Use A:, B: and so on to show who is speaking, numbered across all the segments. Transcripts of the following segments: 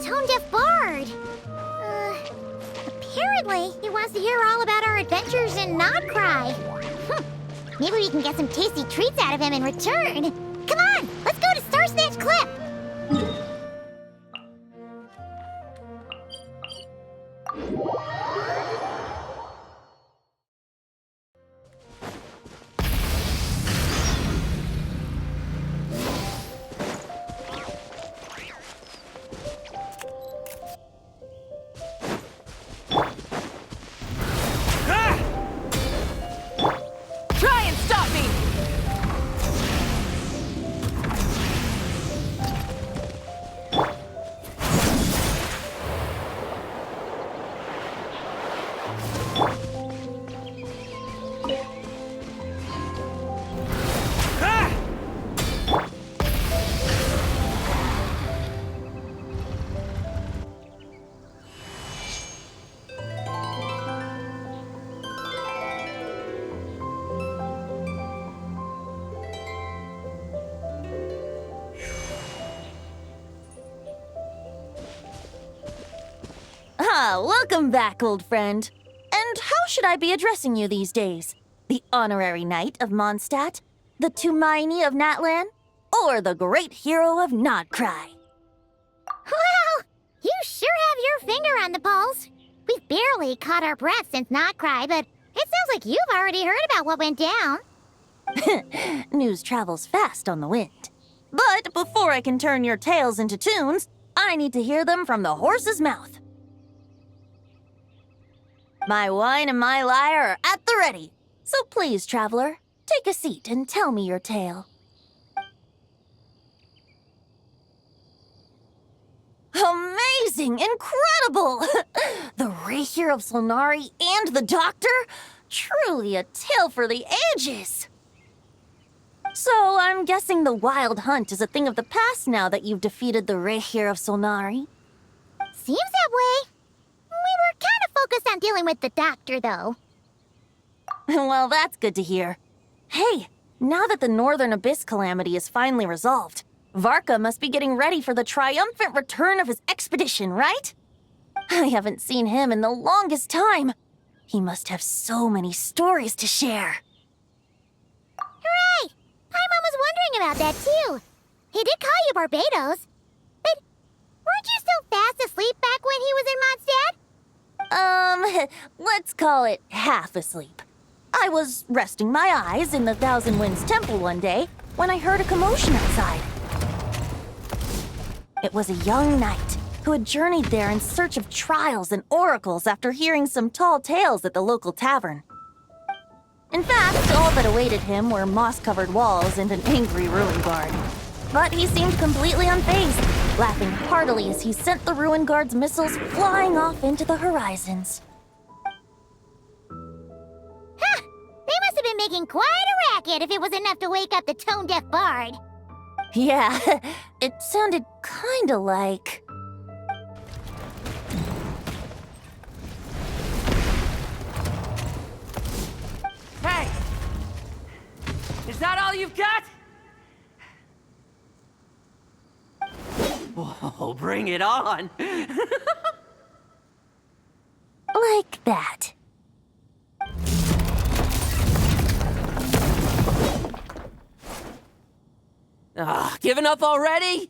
A: tone-deaf bard. Apparently, he wants to hear all about our adventures in Nodcry. Maybe we can get some tasty treats out of him in return. Come on, let's go to Star Snatch Cliff.
B: Try and stop me!
C: Welcome back, old friend. And how should I be addressing you these days? The honorary knight of Mondstadt? The Tumaini of Natlan? Or the great hero of Nodcry?
A: Well, you sure have your finger on the pulse. We've barely caught our breath since Nodcry, but it sounds like you've already heard about what went down.
C: News travels fast on the wind. But before I can turn your tales into tunes, I need to hear them from the horse's mouth. My wine and my lyre are at the ready. So please, traveler, take a seat and tell me your tale. Amazing! Incredible! The Rahier of Solnari and the Doctor? Truly a tale for the ages! So I'm guessing the wild hunt is a thing of the past now that you've defeated the Rahier of Solnari?
A: Seems that way. We were kind of focused on dealing with the Doctor, though.
C: Well, that's good to hear. Hey, now that the Northern Abyss calamity is finally resolved, Varka must be getting ready for the triumphant return of his expedition, right? I haven't seen him in the longest time. He must have so many stories to share.
A: Hooray! Paimon was wondering about that, too. He did call you Barbados. But weren't you still fast asleep back when he was in Mondstadt?
C: Let's call it half asleep. I was resting my eyes in the Thousand Winds Temple one day when I heard a commotion outside. It was a young knight who had journeyed there in search of trials and oracles after hearing some tall tales at the local tavern. In fact, all that awaited him were moss-covered walls and an angry ruin guard. But he seemed completely unfazed, laughing heartily as he sent the ruin guard's missiles flying off into the horizons.
A: Huh! They must have been making quite a racket if it was enough to wake up the tone-deaf bard.
C: Yeah, it sounded kinda like...
B: Hey! Is that all you've got? Whoa, bring it on!
C: like that.
B: Giving up already?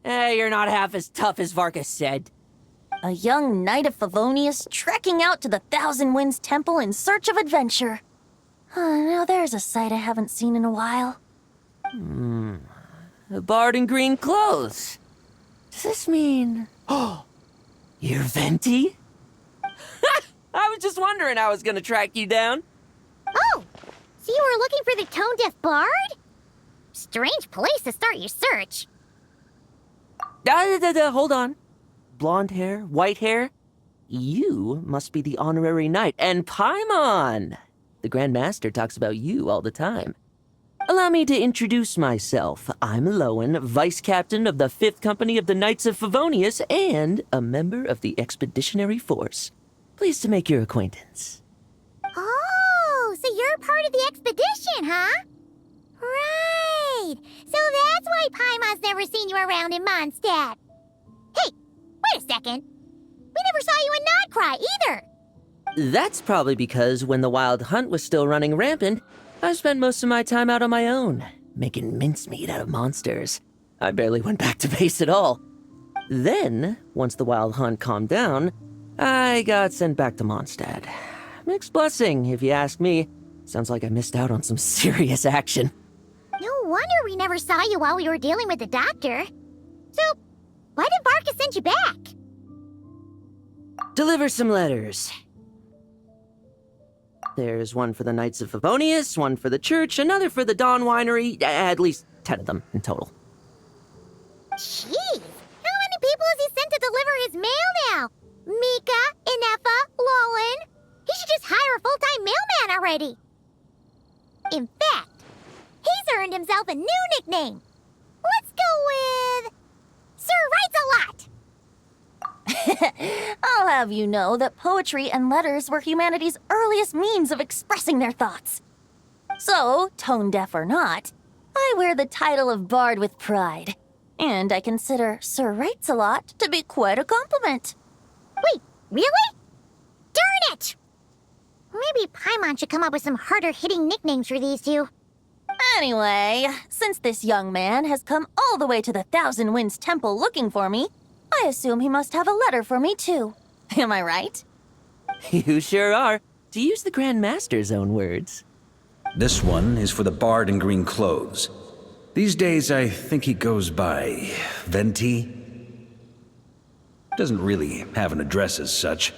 B: You're not half as tough as Varka said.
C: A young knight of Favonius trekking out to the Thousand Winds Temple in search of adventure. Now there's a sight I haven't seen in a while.
B: A bard in green clothes. Does this mean... Oh, you're Venti? I was just wondering I was gonna track you down.
A: Oh, so you were looking for the tone-deaf bard? Strange place to start your search.
B: Hold on. Blonde hair, white hair. You must be the honorary knight. And Paimon! The Grand Master talks about you all the time. Allow me to introduce myself. I'm Lowen, Vice Captain of the 5th Company of the Knights of Favonius and a member of the Expeditionary Force. Pleased to make your acquaintance.
A: Oh, so you're part of the expedition, huh? Right. So that's why Paimon's never seen you around in Mondstadt. Hey, Wait a second. We never saw you in Nodcry either.
B: That's probably because when the wild hunt was still running rampant, I spent most of my time out on my own, making mincemeat out of monsters. I barely went back to base at all. Then, once the wild hunt calmed down, I got sent back to Mondstadt. Mixed blessing, if you ask me. Sounds like I missed out on some serious action.
A: No wonder we never saw you while we were dealing with the doctor. So, why did Varka send you back?
B: Deliver some letters. There's one for the Knights of Favonius, one for the church, another for the Dawn Winery, at least 10 of them in total.
A: Jeez, how many people has he sent to deliver his mail now? Mika, Inefa, Lolan. He should just hire a full-time mailman already. In fact, he's earned himself a new nickname. Let's go with Sir Writes-A-Lot.
C: I'll have you know that poetry and letters were humanity's earliest means of expressing their thoughts. So, tone deaf or not, I wear the title of Bard with pride. And I consider Sir Writes-A-Lot to be quite a compliment.
A: Wait, really? Darn it! Maybe Paimon should come up with some harder-hitting nicknames for these two.
C: Anyway, since this young man has come all the way to the Thousand Winds Temple looking for me, I assume he must have a letter for me too. Am I right?
B: You sure are, to use the Grand Master's own words.
D: This one is for the Bard in green clothes. These days, I think he goes by Venti. Doesn't really have an address as such.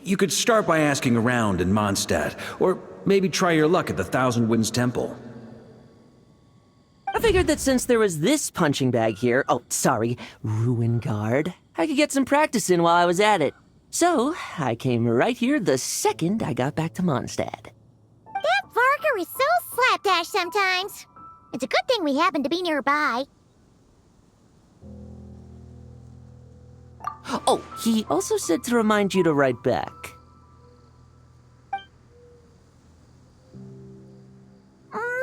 D: You could start by asking around in Mondstadt, or maybe try your luck at the Thousand Winds Temple.
B: I figured that since there was this punching bag here, Ruin Guard, I could get some practice in while I was at it. So, I came right here the second I got back to Mondstadt.
A: That Varka is so slapdash sometimes. It's a good thing we happen to be nearby.
B: Oh, he also said to remind you to write back.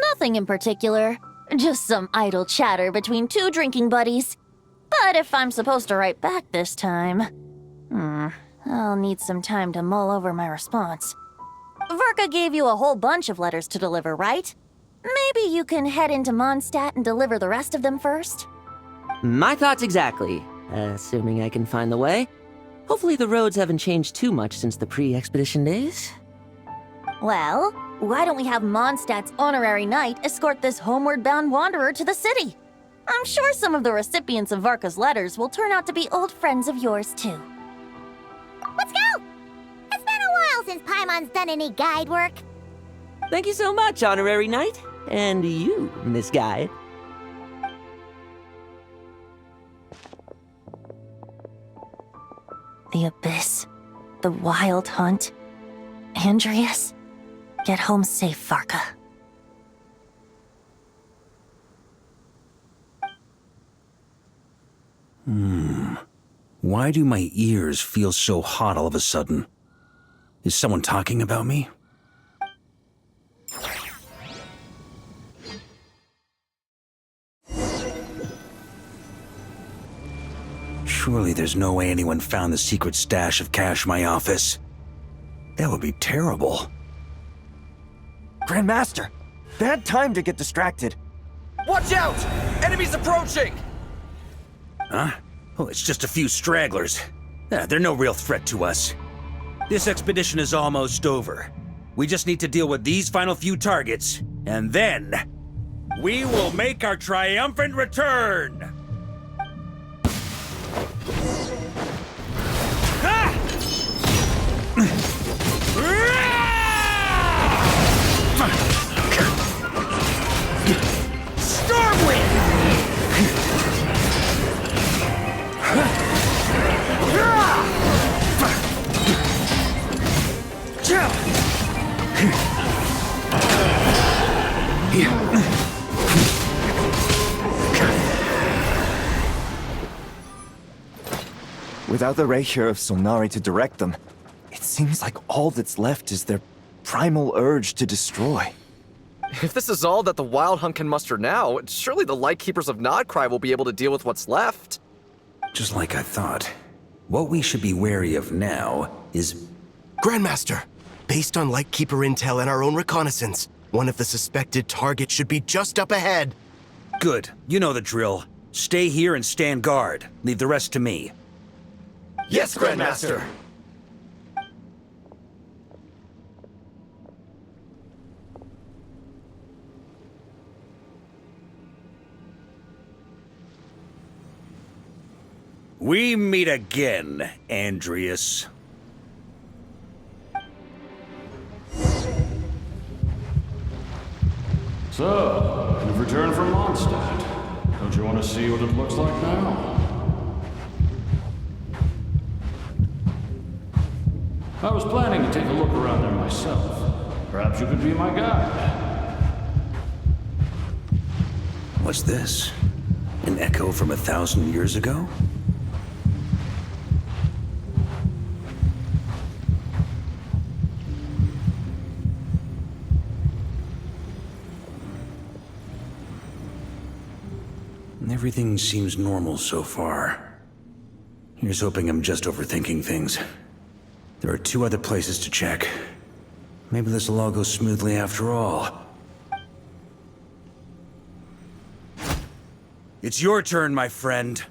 C: Nothing in particular. Just some idle chatter between two drinking buddies. But if I'm supposed to write back this time, I'll need some time to mull over my response. Varka gave you a whole bunch of letters to deliver, right? Maybe you can head into Mondstadt and deliver the rest of them first?
B: My thoughts exactly, assuming I can find the way. Hopefully the roads haven't changed too much since the pre-expedition days.
C: Well, why don't we have Mondstadt's honorary knight escort this homeward-bound wanderer to the city? I'm sure some of the recipients of Varka's letters will turn out to be old friends of yours, too.
A: Let's go! It's been a while since Paimon's done any guide work.
B: Thank you so much, honorary knight. And you, Miss Guide.
C: The Abyss, the Wild Hunt, Andreas. Get home safe, Varka.
D: Why do my ears feel so hot all of a sudden? Is someone talking about me? Surely there's no way anyone found the secret stash of cash in my office. That would be terrible.
E: Grandmaster! Bad time to get distracted.
F: Watch out! Enemies approaching!
D: Huh? Oh, it's just a few stragglers. They're no real threat to us. This expedition is almost over. We just need to deal with these final few targets, and then we will make our triumphant return!
E: Without the Rahier of Solnari to direct them, it seems like all that's left is their primal urge to destroy.
F: If this is all that the Wild Hunt can muster now, surely the Lightkeepers of Nodcry will be able to deal with what's left.
D: Just like I thought. What we should be wary of now is...
G: Grandmaster, based on Lightkeeper intel and our own reconnaissance, one of the suspected targets should be just up ahead.
D: Good. You know the drill. Stay here and stand guard. Leave the rest to me.
G: Yes, Grandmaster!
D: We meet again, Andreas.
H: So, you've returned from Mondstadt. Don't you want to see what it looks like now? I was planning to take a look around there myself. Perhaps you could be my guide.
D: What's this? An echo from 1,000 years ago? Everything seems normal so far. Here's hoping I'm just overthinking things. There are 2 other places to check. Maybe this will all go smoothly after all. It's your turn, my friend.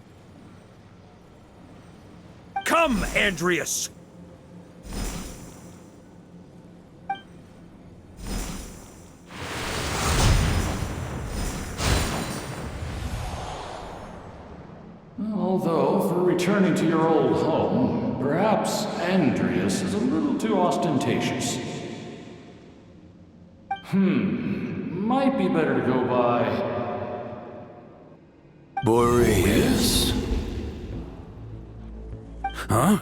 D: Come, Andreas!
H: Although, for returning to your old home, perhaps Andreas is a little too ostentatious. Might be better to go by...
I: Boreas.
D: Huh?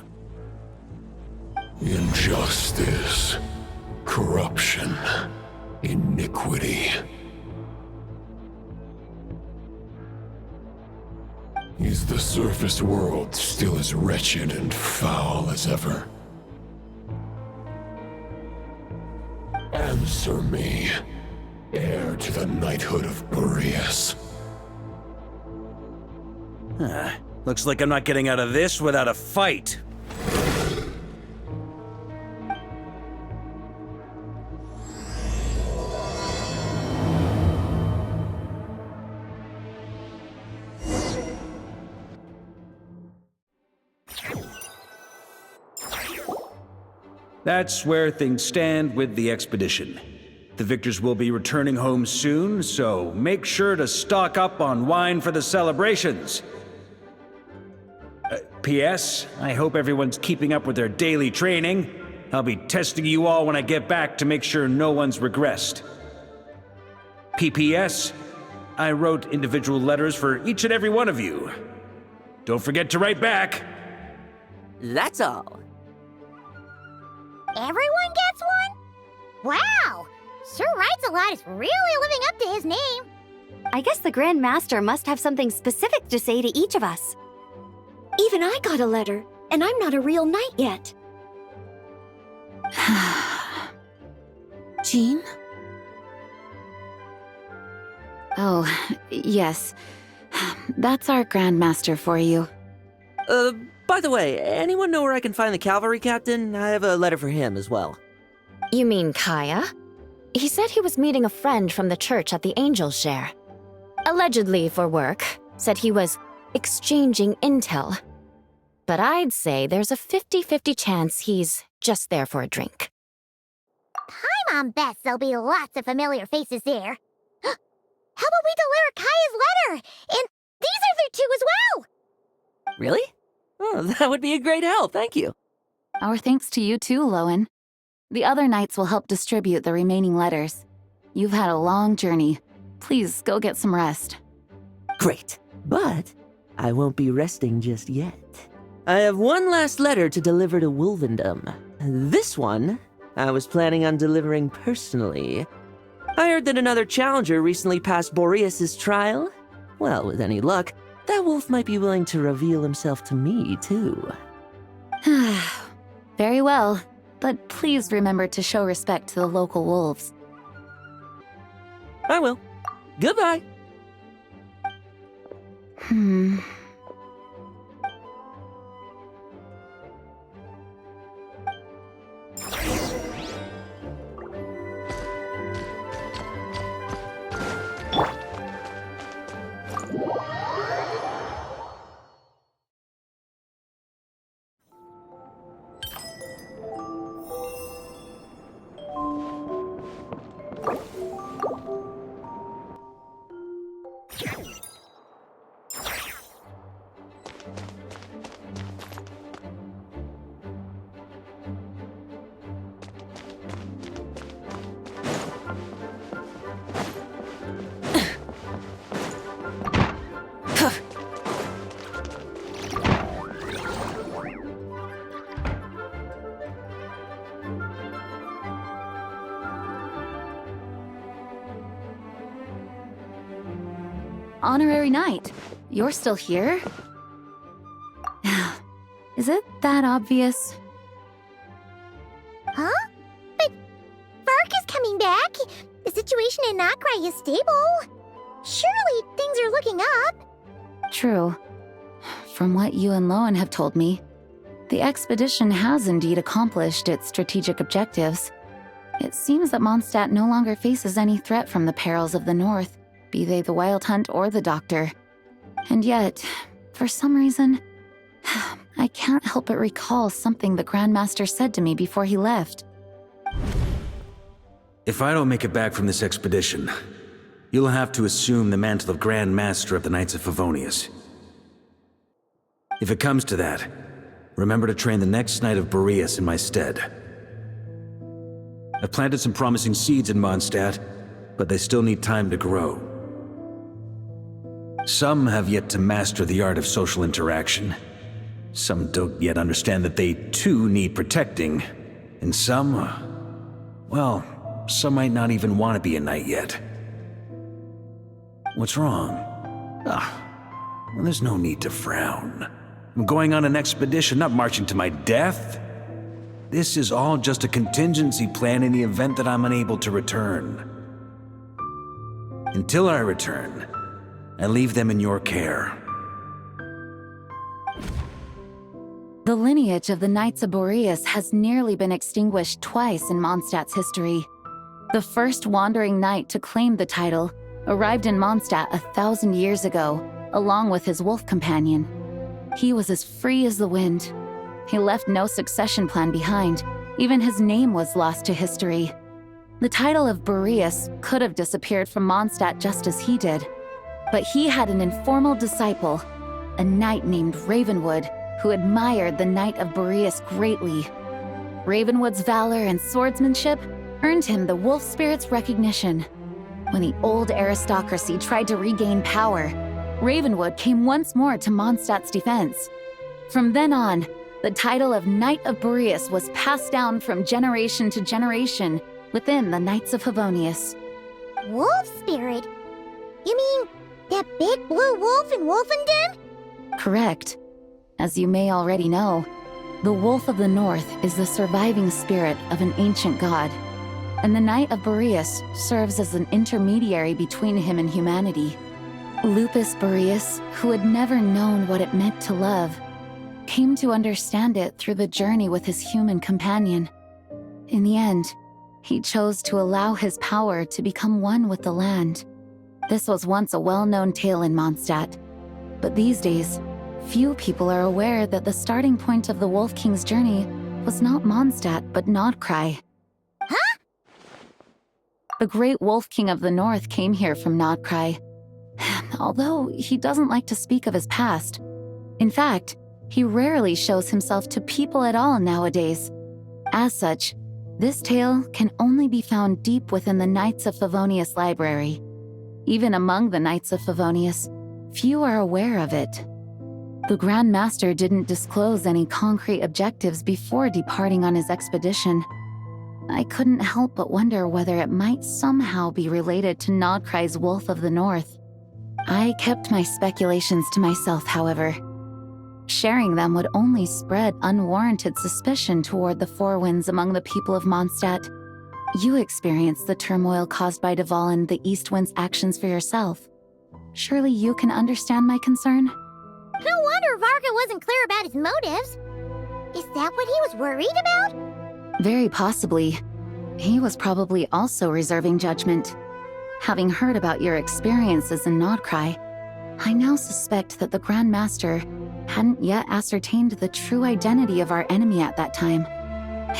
I: Injustice. Corruption. Iniquity. Is the surface world still as wretched and foul as ever? Answer me, heir to the knighthood of Boreas.
D: Looks like I'm not getting out of this without a fight. That's where things stand with the expedition. The victors will be returning home soon, so make sure to stock up on wine for the celebrations. P.S. I hope everyone's keeping up with their daily training. I'll be testing you all when I get back to make sure no one's regressed. P.P.S. I wrote individual letters for each and every one of you. Don't forget to write back.
B: That's all.
A: Everyone gets one? Wow! Sir Writes-A-Lot is really living up to his name.
J: I guess the Grand Master must have something specific to say to each of us. Even I got a letter, and I'm not a real knight yet.
K: Jean? Oh, yes. That's our Grandmaster for you.
B: By the way, anyone know where I can find the cavalry captain? I have a letter for him as well.
C: You mean Kaya? He said he was meeting a friend from the church at the Angel's Share. Allegedly for work. Said he was exchanging intel. But I'd say there's a 50-50 chance he's just there for a drink.
A: Paimon bets there'll be lots of familiar faces there. How about we deliver Kaya's letter? And these other 2 as well!
B: Really? Oh, that would be a great help, thank you.
K: Our thanks to you too, Lowen. The other knights will help distribute the remaining letters. You've had a long journey. Please go get some rest.
B: Great, but I won't be resting just yet. I have one last letter to deliver to Wolvendom. This one, I was planning on delivering personally. I heard that another challenger recently passed Boreas' trial. Well, with any luck, that wolf might be willing to reveal himself to me, too.
K: Very well, but please remember to show respect to the local wolves.
B: I will. Goodbye.
K: Honorary Knight, you're still here? Is it that obvious?
A: Huh? But Varka's coming back. The situation in Nakrai is stable. Surely things are looking up.
K: True. From what you and Lowen have told me, the expedition has indeed accomplished its strategic objectives. It seems that Mondstadt no longer faces any threat from the perils of the North, be they the Wild Hunt or the Doctor. And yet, for some reason, I can't help but recall something the Grandmaster said to me before he left.
D: If I don't make it back from this expedition, you'll have to assume the mantle of Grand Master of the Knights of Favonius. If it comes to that, remember to train the next Knight of Boreas in my stead. I've planted some promising seeds in Mondstadt, but they still need time to grow. Some have yet to master the art of social interaction. Some don't yet understand that they too need protecting. And some, well, some might not even want to be a knight yet. What's wrong? Well, there's no need to frown. I'm going on an expedition, not marching to my death. This is all just a contingency plan in the event that I'm unable to return. Until I return, I leave them in your care.
K: The lineage of the Knights of Boreas has nearly been extinguished twice in Mondstadt's history. The first wandering knight to claim the title arrived in Mondstadt 1,000 years ago, along with his wolf companion. He was as free as the wind. He left no succession plan behind. Even his name was lost to history. The title of Boreas could have disappeared from Mondstadt just as he did. But he had an informal disciple, a knight named Ravenwood, who admired the Knight of Boreas greatly. Ravenwood's valor and swordsmanship earned him the wolf spirit's recognition. When the old aristocracy tried to regain power, Ravenwood came once more to Mondstadt's defense. From then on, the title of Knight of Boreas was passed down from generation to generation within the Knights of Favonius.
A: Wolf spirit? You mean that big blue wolf in Wolfenden?
K: Correct. As you may already know, the Wolf of the North is the surviving spirit of an ancient god, and the Knight of Boreas serves as an intermediary between him and humanity. Lupus Boreas, who had never known what it meant to love, came to understand it through the journey with his human companion. In the end, he chose to allow his power to become one with the land. This was once a well-known tale in Mondstadt, but these days, few people are aware that the starting point of the Wolf King's journey was not Mondstadt, but Nodcry.
A: Huh?
K: The great Wolf King of the North came here from Nodcry, although he doesn't like to speak of his past. In fact, he rarely shows himself to people at all nowadays. As such, this tale can only be found deep within the Knights of Favonius library. Even among the Knights of Favonius, few are aware of it. The Grand Master didn't disclose any concrete objectives before departing on his expedition. I couldn't help but wonder whether it might somehow be related to Nodcry's Wolf of the North. I kept my speculations to myself, however. Sharing them would only spread unwarranted suspicion toward the Four Winds among the people of Mondstadt. You experienced the turmoil caused by Duvall and the East Wind's actions for yourself. Surely you can understand my concern?
A: No wonder Varka wasn't clear about his motives. Is that what he was worried about?
K: Very possibly. He was probably also reserving judgment. Having heard about your experiences in Nodcry, I now suspect that the Grand Master hadn't yet ascertained the true identity of our enemy at that time.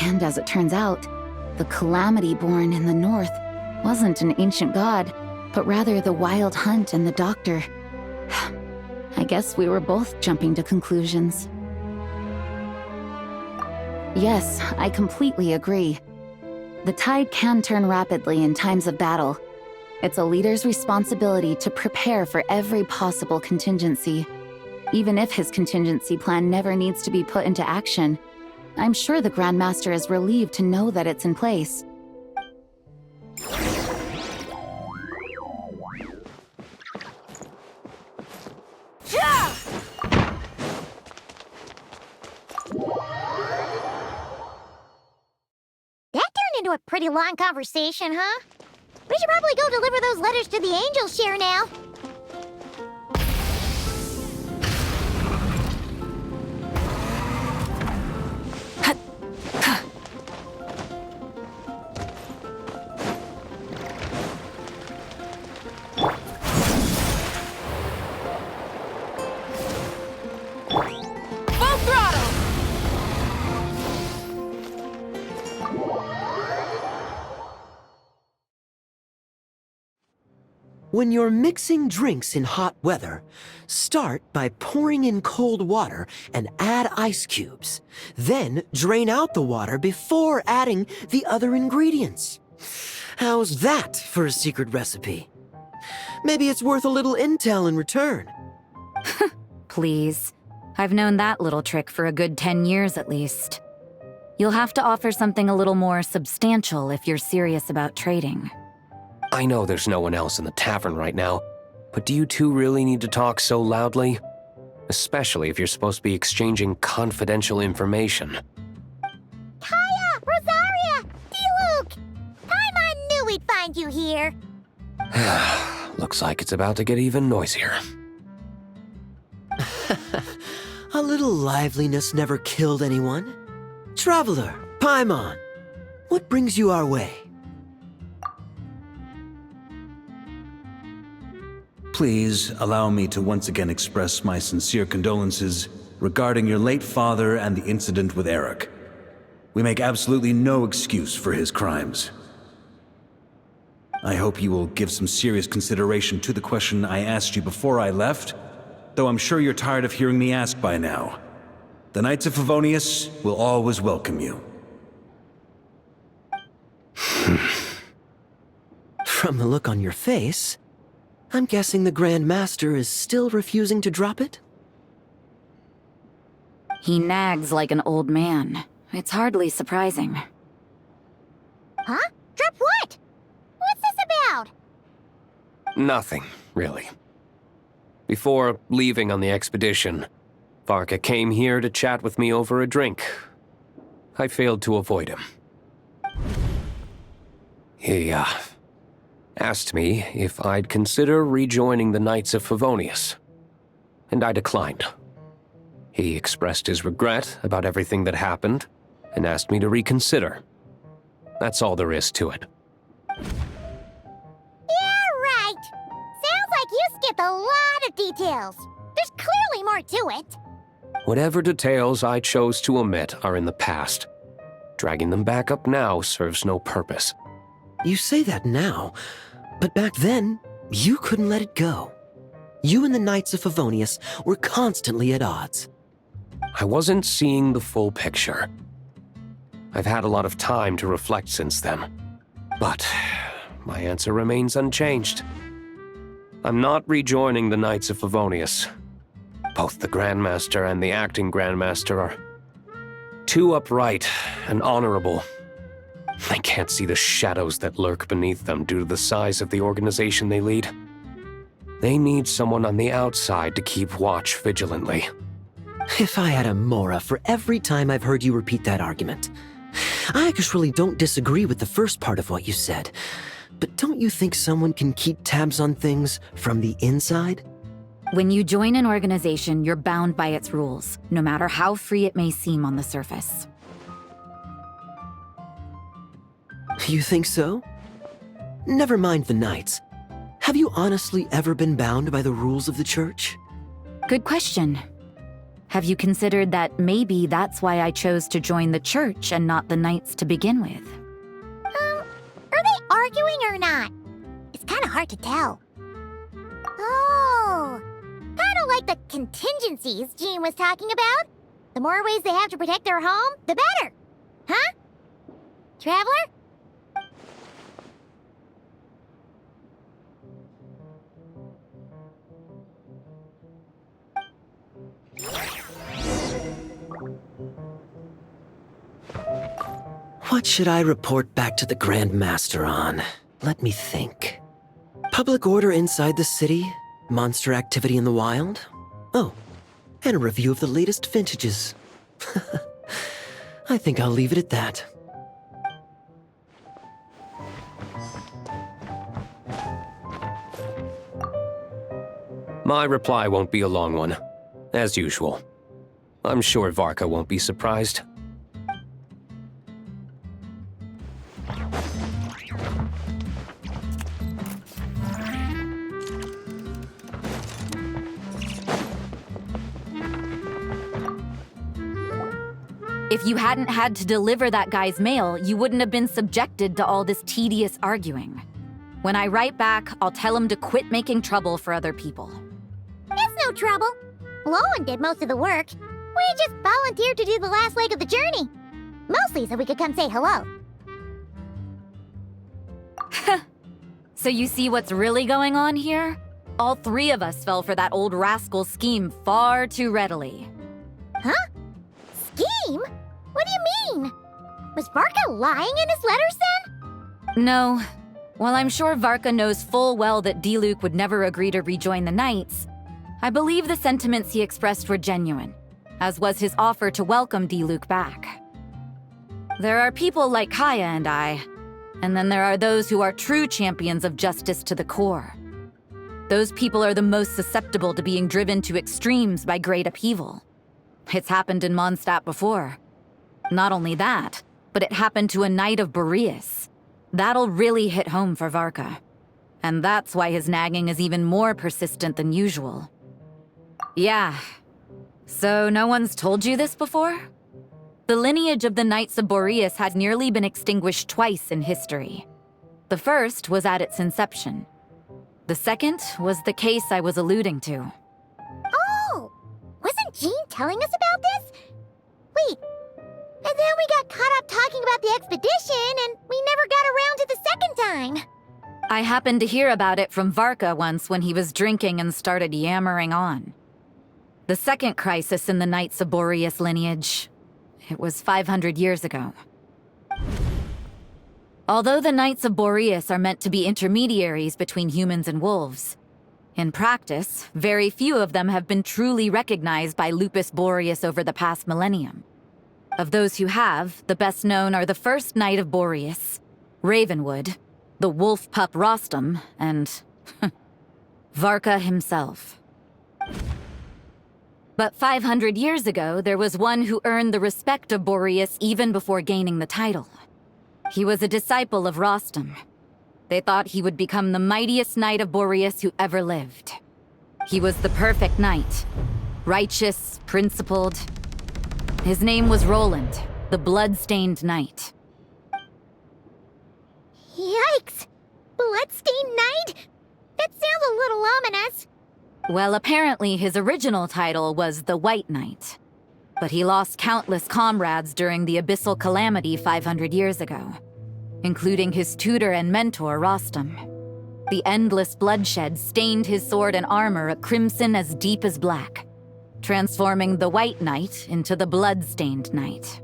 K: And as it turns out, the Calamity born in the North wasn't an ancient god, but rather the Wild Hunt and the Doctor. I guess we were both jumping to conclusions. Yes, I completely agree. The tide can turn rapidly in times of battle. It's a leader's responsibility to prepare for every possible contingency. Even if his contingency plan never needs to be put into action, I'm sure the Grand Master is relieved to know that it's in place.
A: That turned into a pretty long conversation, huh? We should probably go deliver those letters to the Angels share now.
C: Full throttle!
B: When you're mixing drinks in hot weather, start by pouring in cold water and add ice cubes. Then drain out the water before adding the other ingredients. How's that for a secret recipe? Maybe it's worth a little intel in return.
L: Please. I've known that little trick for a good 10 years at least. You'll have to offer something a little more substantial if you're serious about trading.
M: I know there's no one else in the tavern right now, but do you two really need to talk so loudly? Especially if you're supposed to be exchanging confidential information.
A: Kaya! Rosaria! D-Luke! Paimon knew we'd find you here.
M: Looks like it's about to get even noisier.
B: A little liveliness never killed anyone. Traveler, Paimon, what brings you our way?
D: Please allow me to once again express my sincere condolences regarding your late father and the incident with Eric. We make absolutely no excuse for his crimes. I hope you will give some serious consideration to the question I asked you before I left, though I'm sure you're tired of hearing me ask by now. The Knights of Favonius will always welcome you.
B: From the look on your face, I'm guessing the Grand Master is still refusing to drop it?
L: He nags like an old man. It's hardly surprising.
A: Huh? Drop what? What's this about?
M: Nothing, really. Before leaving on the expedition, Varka came here to chat with me over a drink. I failed to avoid him. He, asked me if I'd consider rejoining the Knights of Favonius, and I declined. He expressed his regret about everything that happened, and asked me to reconsider. That's all there is to it.
A: Yeah, right. Sounds like you skipped a lot of details. There's clearly more to it.
M: Whatever details I chose to omit are in the past. Dragging them back up now serves no purpose.
B: You say that now, but back then, you couldn't let it go. You and the Knights of Favonius were constantly at odds.
M: I wasn't seeing the full picture. I've had a lot of time to reflect since then. But my answer remains unchanged. I'm not rejoining the Knights of Favonius. Both the Grandmaster and the acting Grandmaster are too upright and honorable. I can't see the shadows that lurk beneath them due to the size of the organization they lead. They need someone on the outside to keep watch vigilantly.
B: If I had a Mora for every time I've heard you repeat that argument. I actually don't disagree with the first part of what you said, but don't you think someone can keep tabs on things from the inside?
L: When you join an organization, you're bound by its rules, no matter how free it may seem on the surface.
B: You think so? Never mind the Knights. Have you honestly ever been bound by the rules of the Church?
L: Good question. Have you considered that maybe that's why I chose to join the Church and not the Knights to begin with?
A: Are they arguing or not? It's kind of hard to tell. Oh, kind of like the contingencies Jean was talking about. The more ways they have to protect their home, the better. Huh? Traveler?
B: What should I report back to the Grand Master on? Let me think. Public order inside the city, monster activity in the wild. Oh, and a review of the latest vintages. I think I'll leave it at that.
M: My reply won't be a long one, as usual. I'm sure Varka won't be surprised.
L: If you hadn't had to deliver that guy's mail, you wouldn't have been subjected to all this tedious arguing. When I write back, I'll tell him to quit making trouble for other people.
A: It's no trouble. Lowen did most of the work. We just volunteered to do the last leg of the journey. Mostly so we could come say hello.
L: So you see what's really going on here? All three of us fell for that old rascal's scheme far too readily.
A: Huh? Scheme? What do you mean? Was Varka lying in his letters then?
L: No. While I'm sure Varka knows full well that Diluc would never agree to rejoin the Knights, I believe the sentiments he expressed were genuine, as was his offer to welcome Diluc back. There are people like Kaya and I, and then there are those who are true champions of justice to the core. Those people are the most susceptible to being driven to extremes by great upheaval. It's happened in Mondstadt before. Not only that, but it happened to a Knight of Boreas. That'll really hit home for Varka. And that's why his nagging is even more persistent than usual. Yeah. So no one's told you this before? The lineage of the Knights of Boreas had nearly been extinguished twice in history. The first was at its inception. The second was the case I was alluding to.
A: Oh! Wasn't Jean telling us about this? Wait, and then we got caught up talking about the expedition, and we never got around to the second time.
L: I happened to hear about it from Varka once when he was drinking and started yammering on. The second crisis in the Knights of Boreas lineage. It was 500 years ago. Although the Knights of Boreas are meant to be intermediaries between humans and wolves, in practice, very few of them have been truly recognized by Lupus Boreas over the past millennium. Of those who have, the best known are the first Knight of Boreas, Ravenwood, the wolf pup Rostam, and Varka himself. But 500 years ago, there was one who earned the respect of Boreas even before gaining the title. He was a disciple of Rostam. They thought he would become the mightiest Knight of Boreas who ever lived. He was the perfect knight. Righteous, principled. His name was Roland, the blood-stained knight.
A: Yikes! Bloodstained Knight? That sounds a little ominous.
L: Well, apparently his original title was the White Knight. But he lost countless comrades during the Abyssal Calamity 500 years ago, including his tutor and mentor, Rostam. The endless bloodshed stained his sword and armor a crimson as deep as black, transforming the White Knight into the Blood-Stained Knight.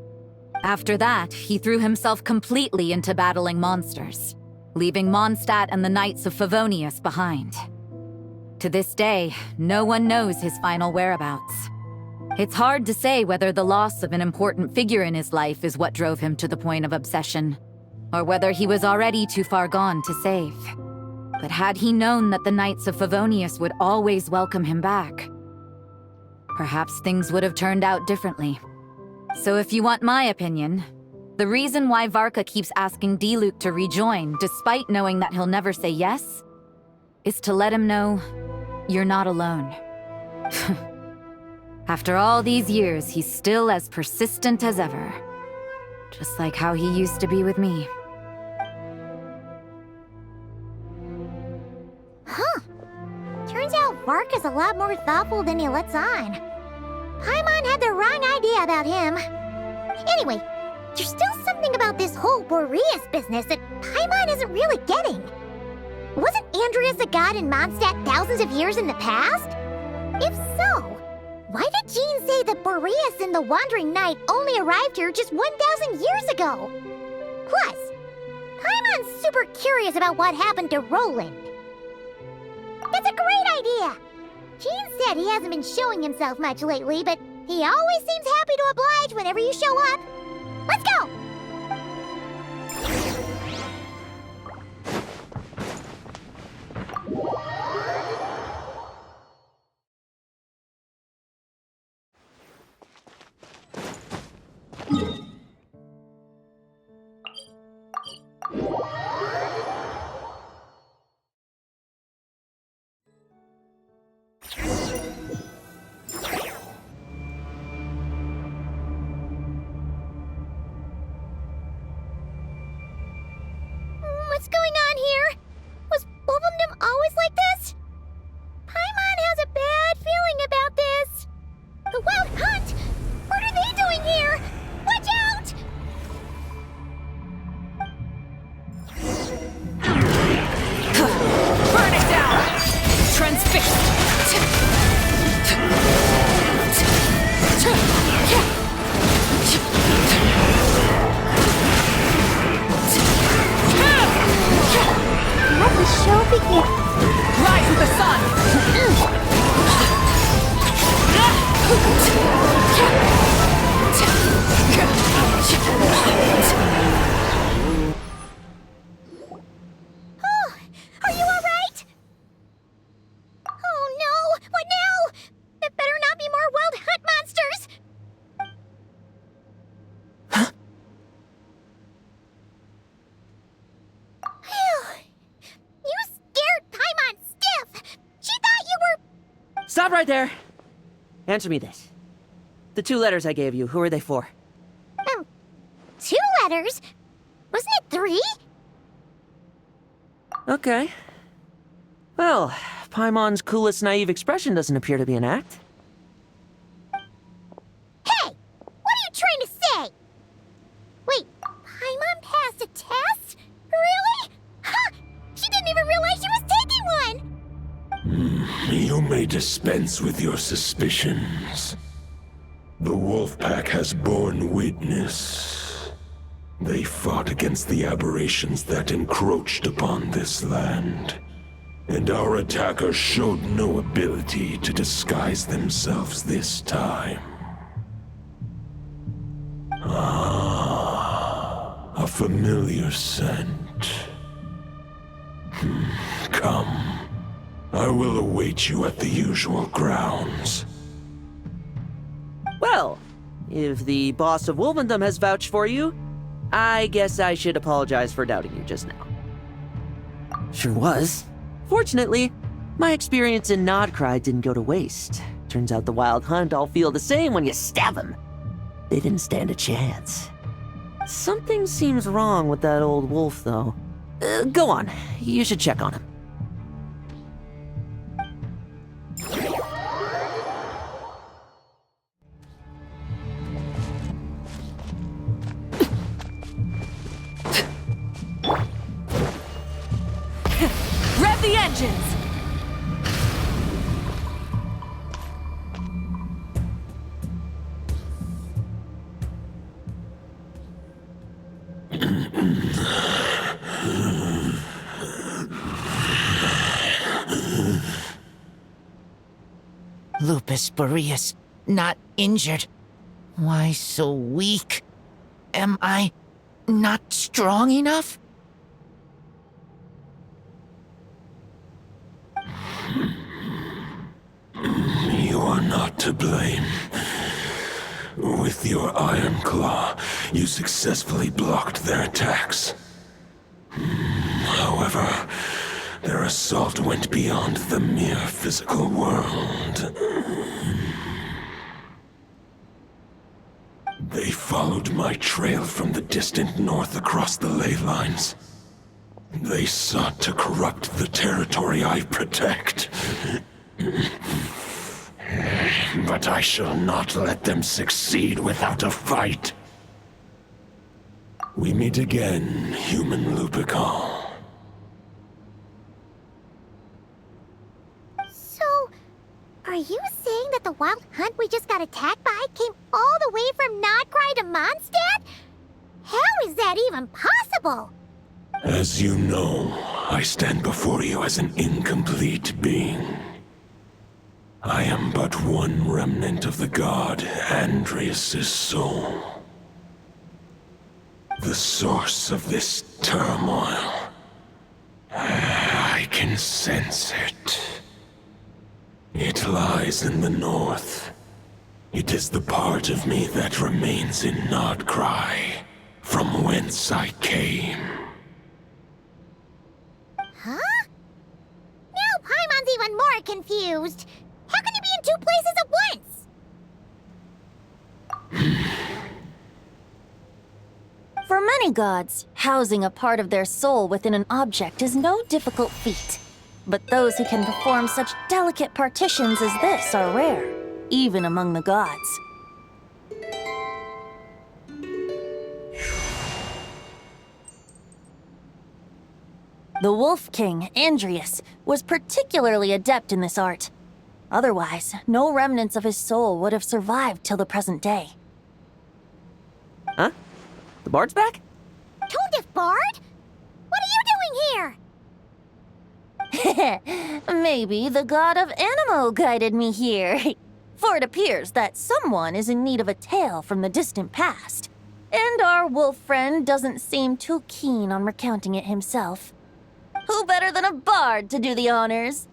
L: After that, he threw himself completely into battling monsters, leaving Mondstadt and the Knights of Favonius behind. To this day, no one knows his final whereabouts. It's hard to say whether the loss of an important figure in his life is what drove him to the point of obsession, or whether he was already too far gone to save. But had he known that the Knights of Favonius would always welcome him back, perhaps things would have turned out differently. So if you want my opinion, the reason why Varka keeps asking Diluc to rejoin, despite knowing that he'll never say yes, is to let him know you're not alone. After all these years, he's still as persistent as ever. Just like how he used to be with me.
A: Huh. Turns out Varka is a lot more thoughtful than he lets on. Paimon had the wrong idea about him. Anyway, there's still something about this whole Boreas business that Paimon isn't really getting. Wasn't Andreas a god in Mondstadt thousands of years in the past? If so, why did Jean say that Boreas and the Wandering Knight only arrived here just 1,000 years ago? Plus, Paimon's super curious about what happened to Roland. That's a great idea! Jean said he hasn't been showing himself much lately, but he always seems happy to oblige whenever you show up. Let's go! What's going on here? Was Wolfendom always like this? Paimon has a bad feeling about this. The Wild Hunt? What are they doing here? Watch out!
L: Burn it down! Transfixed!
A: Let the show begin.
L: Rise with the sun!
A: Oh, are you alright? Oh no! What now? There better not be more Wild Hunt monsters! You scared Paimon stiff! She thought you were...
B: Stop right there! Answer me this. The 2 letters I gave you, who are they for?
A: 2 letters? Wasn't it 3?
B: Okay. Well, Paimon's coolest naive expression doesn't appear to be an act.
A: Hey! What are you trying to say? Wait, Paimon passed a test? Really? Ha! She didn't even realize she was taking one!
I: You may dispense with your suspicions. The Wolfpack has borne witness. They fought against the aberrations that encroached upon this land. And our attackers showed no ability to disguise themselves this time. Ah, a familiar scent. Come. I will await you at the usual grounds.
B: Well, if the boss of Wolfendom has vouched for you, I guess I should apologize for doubting you just now. Sure was. Fortunately, my experience in Nodcry didn't go to waste. Turns out the Wild Hunt all feel the same when you stab them. They didn't stand a chance. Something seems wrong with that old wolf, though. Go on, you should check on him.
L: Rev the engines!
N: Lupus Boreas, not injured. Why so weak? Am I not strong enough?
I: You are not to blame. With your Iron Claw, you successfully blocked their attacks. However, their assault went beyond the mere physical world. They followed my trail from the distant north across the ley lines. They sought to corrupt the territory I protect. But I shall not let them succeed without a fight. We meet again, human Lupical.
A: So, are you saying that the wild hunt we just got attacked by came all the way from Nodcry to Mondstadt? How is that even possible?
I: As you know, I stand before you as an incomplete being. I am but one remnant of the god Andrias' soul. The source of this turmoil. I can sense it. It lies in the north. It is the part of me that remains in Nodcry, from whence I came.
A: Huh? Now Paimon's even more confused. How can you be in two places at once?
C: For many gods, housing a part of their soul within an object is no difficult feat. But those who can perform such delicate partitions as this are rare, even among the gods. The Wolf King, Andrias, was particularly adept in this art. Otherwise, no remnants of his soul would have survived till the present day.
B: Huh? The bard's back?
A: Toadif Bard? What are you doing here?
C: Maybe the god of Animo guided me here. For it appears that someone is in need of a tale from the distant past. And our wolf friend doesn't seem too keen on recounting it himself. Who better than a bard to do the honors?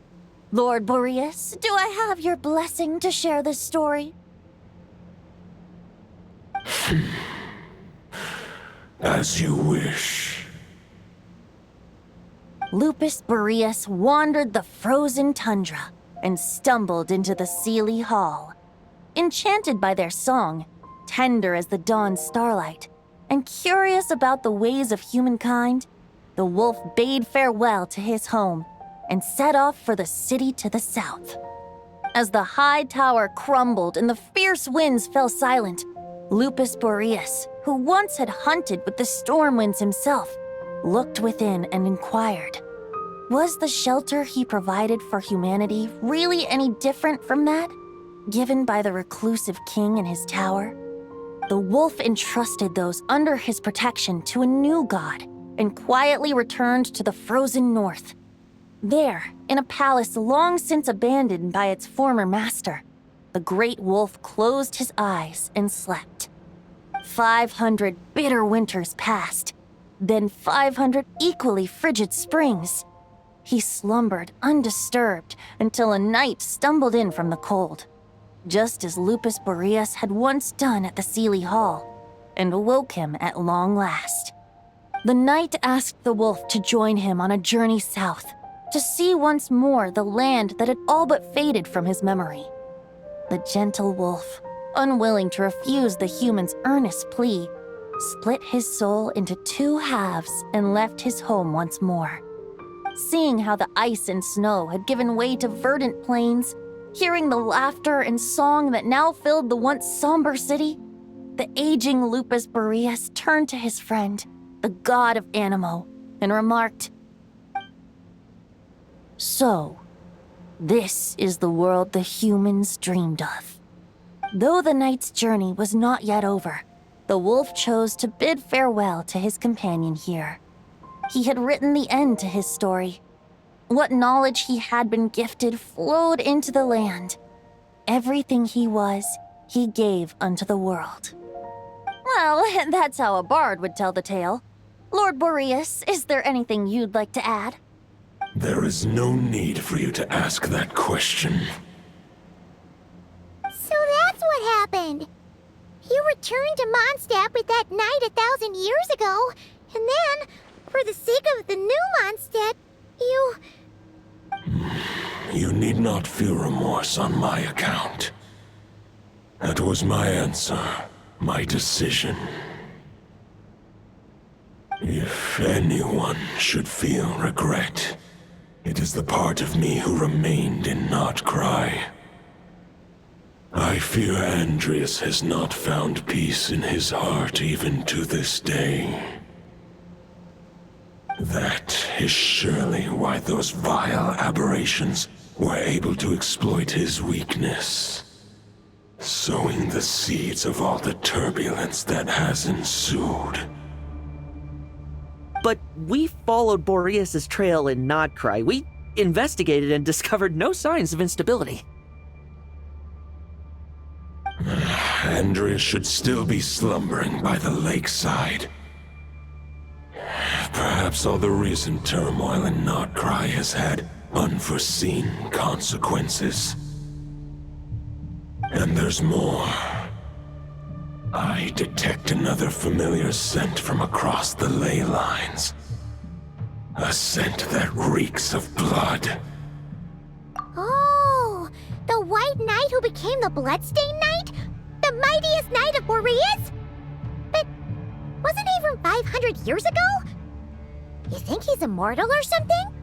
C: Lord Boreas, do I have your blessing to share this story?
I: As you wish.
C: Lupus Boreas wandered the frozen tundra and stumbled into the Seelie Hall. Enchanted by their song, tender as the dawn starlight, and curious about the ways of humankind, the wolf bade farewell to his home and set off for the city to the south. As the high tower crumbled and the fierce winds fell silent, Lupus Boreas, who once had hunted with the storm winds himself, looked within and inquired, was the shelter he provided for humanity really any different from that given by the reclusive king in his tower? The wolf entrusted those under his protection to a new god and quietly returned to the frozen north. There, in a palace long since abandoned by its former master, the great wolf closed his eyes and slept. 500 bitter winters passed, then 500 equally frigid springs. He slumbered undisturbed until a night stumbled in from the cold, just as Lupus Boreas had once done at the Seelie Hall, and awoke him at long last. The night asked the wolf to join him on a journey south, to see once more the land that had all but faded from his memory. The gentle wolf, unwilling to refuse the human's earnest plea, split his soul into two halves and left his home once more. Seeing how the ice and snow had given way to verdant plains, hearing the laughter and song that now filled the once somber city, the aging Lupus Boreas turned to his friend, the god of Animo, and remarked, "So, this is the world the humans dreamed of." Though the night's journey was not yet over, the wolf chose to bid farewell to his companion here. He had written the end to his story. What knowledge he had been gifted flowed into the land. Everything he was, he gave unto the world. Well, that's how a bard would tell the tale. Lord Boreas, is there anything you'd like to add?
I: There is no need for you to ask that question.
A: So that's what happened. You returned to Mondstadt with that knight 1,000 years ago, and then, for the sake of the new Mondstadt, you...
I: You need not feel remorse on my account. That was my answer, my decision. If anyone should feel regret, It is the part of me who remained in Notcry. I fear Andreas has not found peace in his heart even to this day. That is surely why those vile aberrations were able to exploit his weakness, sowing the seeds of all the turbulence that has ensued.
B: But we followed Boreas' trail in Nodcry. We investigated and discovered no signs of instability.
I: Andreas should still be slumbering by the lakeside. Perhaps all the recent turmoil in Notcry has had unforeseen consequences. And there's more. I detect another familiar scent from across the ley lines. A scent that reeks of blood.
A: Oh, the White Knight who became the Bloodstained Knight? The mightiest knight of Boreas? But wasn't he from 500 years ago? You think he's immortal or something?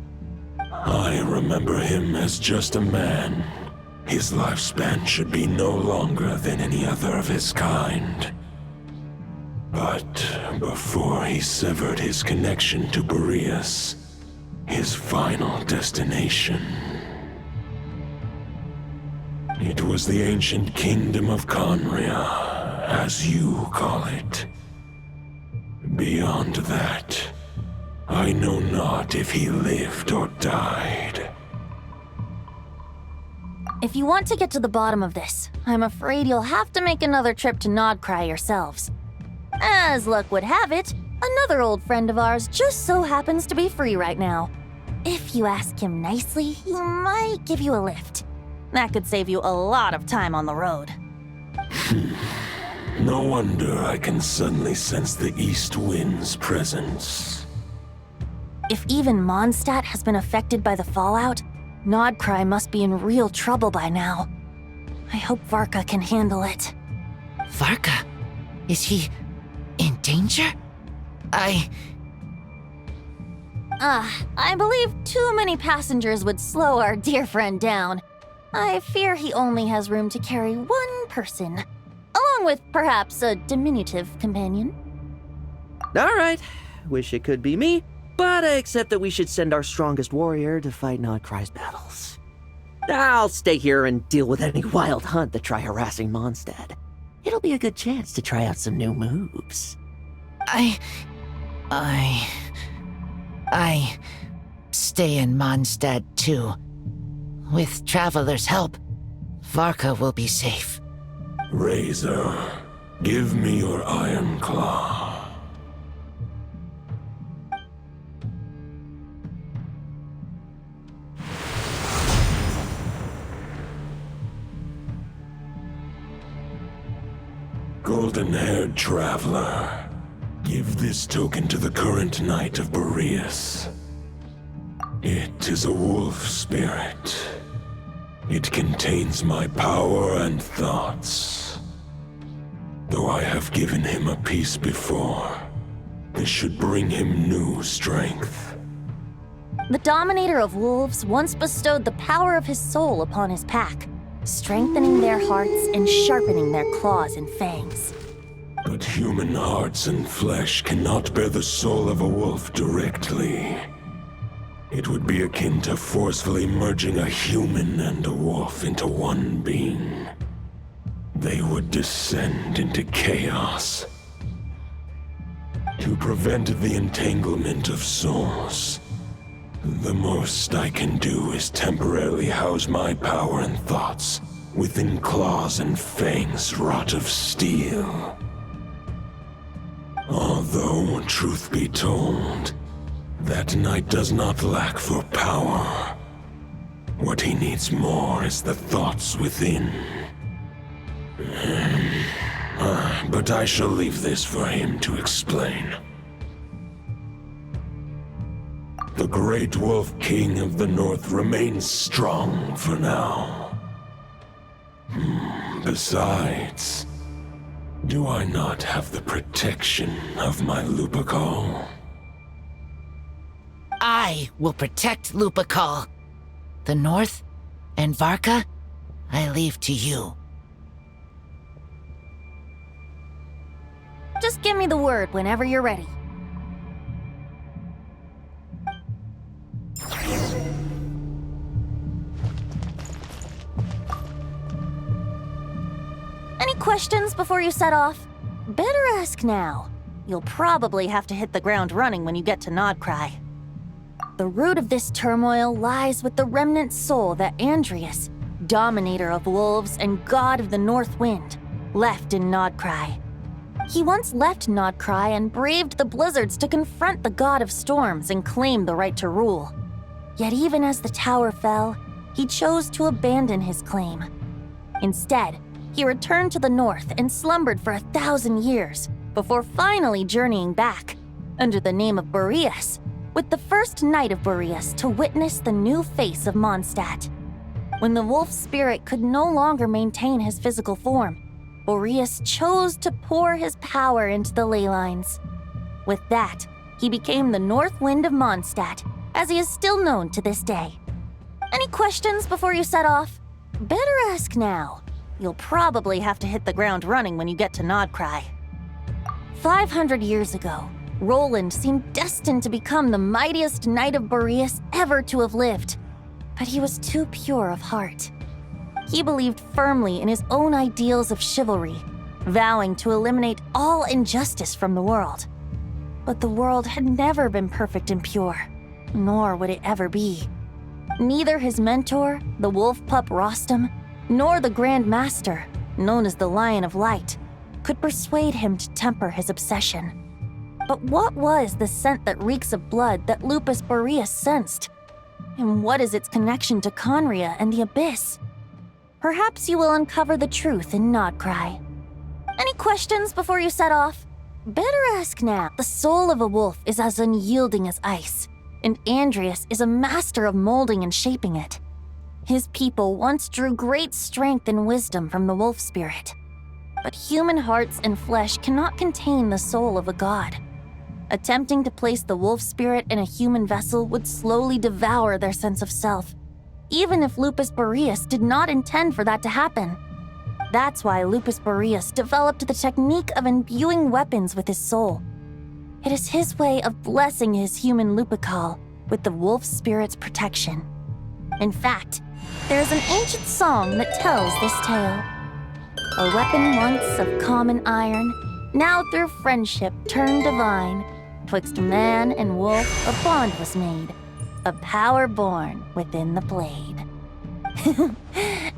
I: I remember him as just a man. His lifespan should be no longer than any other of his kind. But before he severed his connection to Boreas, his final destination, it was the ancient kingdom of Conria, as you call it. Beyond that, I know not if he lived or died.
C: If you want to get to the bottom of this, I'm afraid you'll have to make another trip to Nodcry yourselves. As luck would have it, another old friend of ours just so happens to be free right now. If you ask him nicely, he might give you a lift. That could save you a lot of time on the road.
I: No wonder I can suddenly sense the east wind's presence.
C: If even Mondstadt has been affected by the fallout, Nodcry must be in real trouble by now. I hope Varka can handle it.
N: Varka? Is he in danger?
C: I believe too many passengers would slow our dear friend down. I fear he only has room to carry one person, along with perhaps a diminutive companion.
B: All right, wish it could be me, but I accept that we should send our strongest warrior to fight Nodcry's battles. I'll stay here and deal with any wild hunt that try harassing Mondstadt. It'll be a good chance to try out some new moves.
N: I stay in Mondstadt too. With Traveler's help, Varka will be safe.
I: Razor, give me your iron claw. Golden-haired traveler, give this token to the current knight of Boreas. It is a wolf spirit. It contains my power and thoughts. Though I have given him a piece before, this should bring him new strength.
C: The Dominator of Wolves once bestowed the power of his soul upon his pack, strengthening their hearts and sharpening their claws and fangs.
I: But human hearts and flesh cannot bear the soul of a wolf directly. It would be akin to forcefully merging a human and a wolf into one being. They would descend into chaos. To prevent the entanglement of souls, the most I can do is temporarily house my power and thoughts within claws and fangs wrought of steel. Although, truth be told, that knight does not lack for power. What he needs more is the thoughts within. But I shall leave this for him to explain. The Great Wolf King of the North remains strong for now. Besides, do I not have the protection of my Lupical?
N: I I will protect Lupakal. The North and Varka, I leave to you.
C: Just give me the word whenever you're ready. Any questions before you set off? Better ask now. You'll probably have to hit the ground running when you get to Nodcry. The root of this turmoil lies with the remnant soul that Andrius, dominator of wolves and god of the North Wind, left in Nodcry. He once left Nodcry and braved the blizzards to confront the god of storms and claim the right to rule. Yet even as the tower fell, he chose to abandon his claim. Instead, he returned to the north and slumbered for 1,000 years before finally journeying back, under the name of Boreas, with the first knight of Boreas to witness the new face of Mondstadt. When the wolf spirit could no longer maintain his physical form, Boreas chose to pour his power into the ley lines. With that, he became the North Wind of Mondstadt, as he is still known to this day. Any questions before you set off? Better ask now. You'll probably have to hit the ground running when you get to Nodcry. 500 years ago, Roland seemed destined to become the mightiest knight of Boreas ever to have lived. But he was too pure of heart. He believed firmly in his own ideals of chivalry, vowing to eliminate all injustice from the world. But the world had never been perfect and pure, nor would it ever be. Neither his mentor, the wolf pup Rostam, nor the Grand Master, known as the Lion of Light, could persuade him to temper his obsession. But what was the scent that reeks of blood that Lupus Boreas sensed? And what is its connection to Conria and the Abyss? Perhaps you will uncover the truth in Nodcry. Any questions before you set off? Better ask now. The soul of a wolf is as unyielding as ice, and Andrius is a master of molding and shaping it. His people once drew great strength and wisdom from the wolf spirit. But human hearts and flesh cannot contain the soul of a god. Attempting to place the wolf spirit in a human vessel would slowly devour their sense of self, even if Lupus Boreas did not intend for that to happen. That's why Lupus Boreas developed the technique of imbuing weapons with his soul. It is his way of blessing his human Lupakal with the wolf spirit's protection. In fact, there is an ancient song that tells this tale. A weapon once of common iron, now through friendship turned divine. Twixt man and wolf a bond was made, a power born within the blade.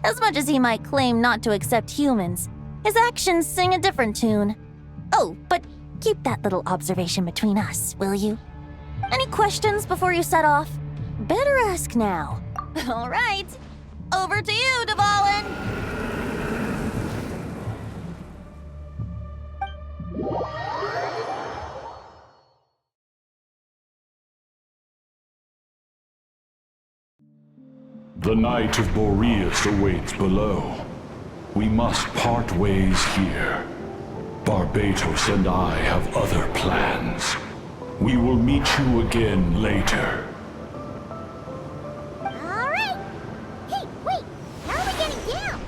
C: As much as he might claim not to accept humans, his actions sing a different tune. Oh, but keep that little observation between us, will you? Any questions before you set off? Better ask now. All right, over to you, Dvalin!
H: The Knight of Boreas awaits below. We must part ways here. Barbatos and I have other plans. We will meet you again later.
A: All right. Hey, wait. How are we getting down?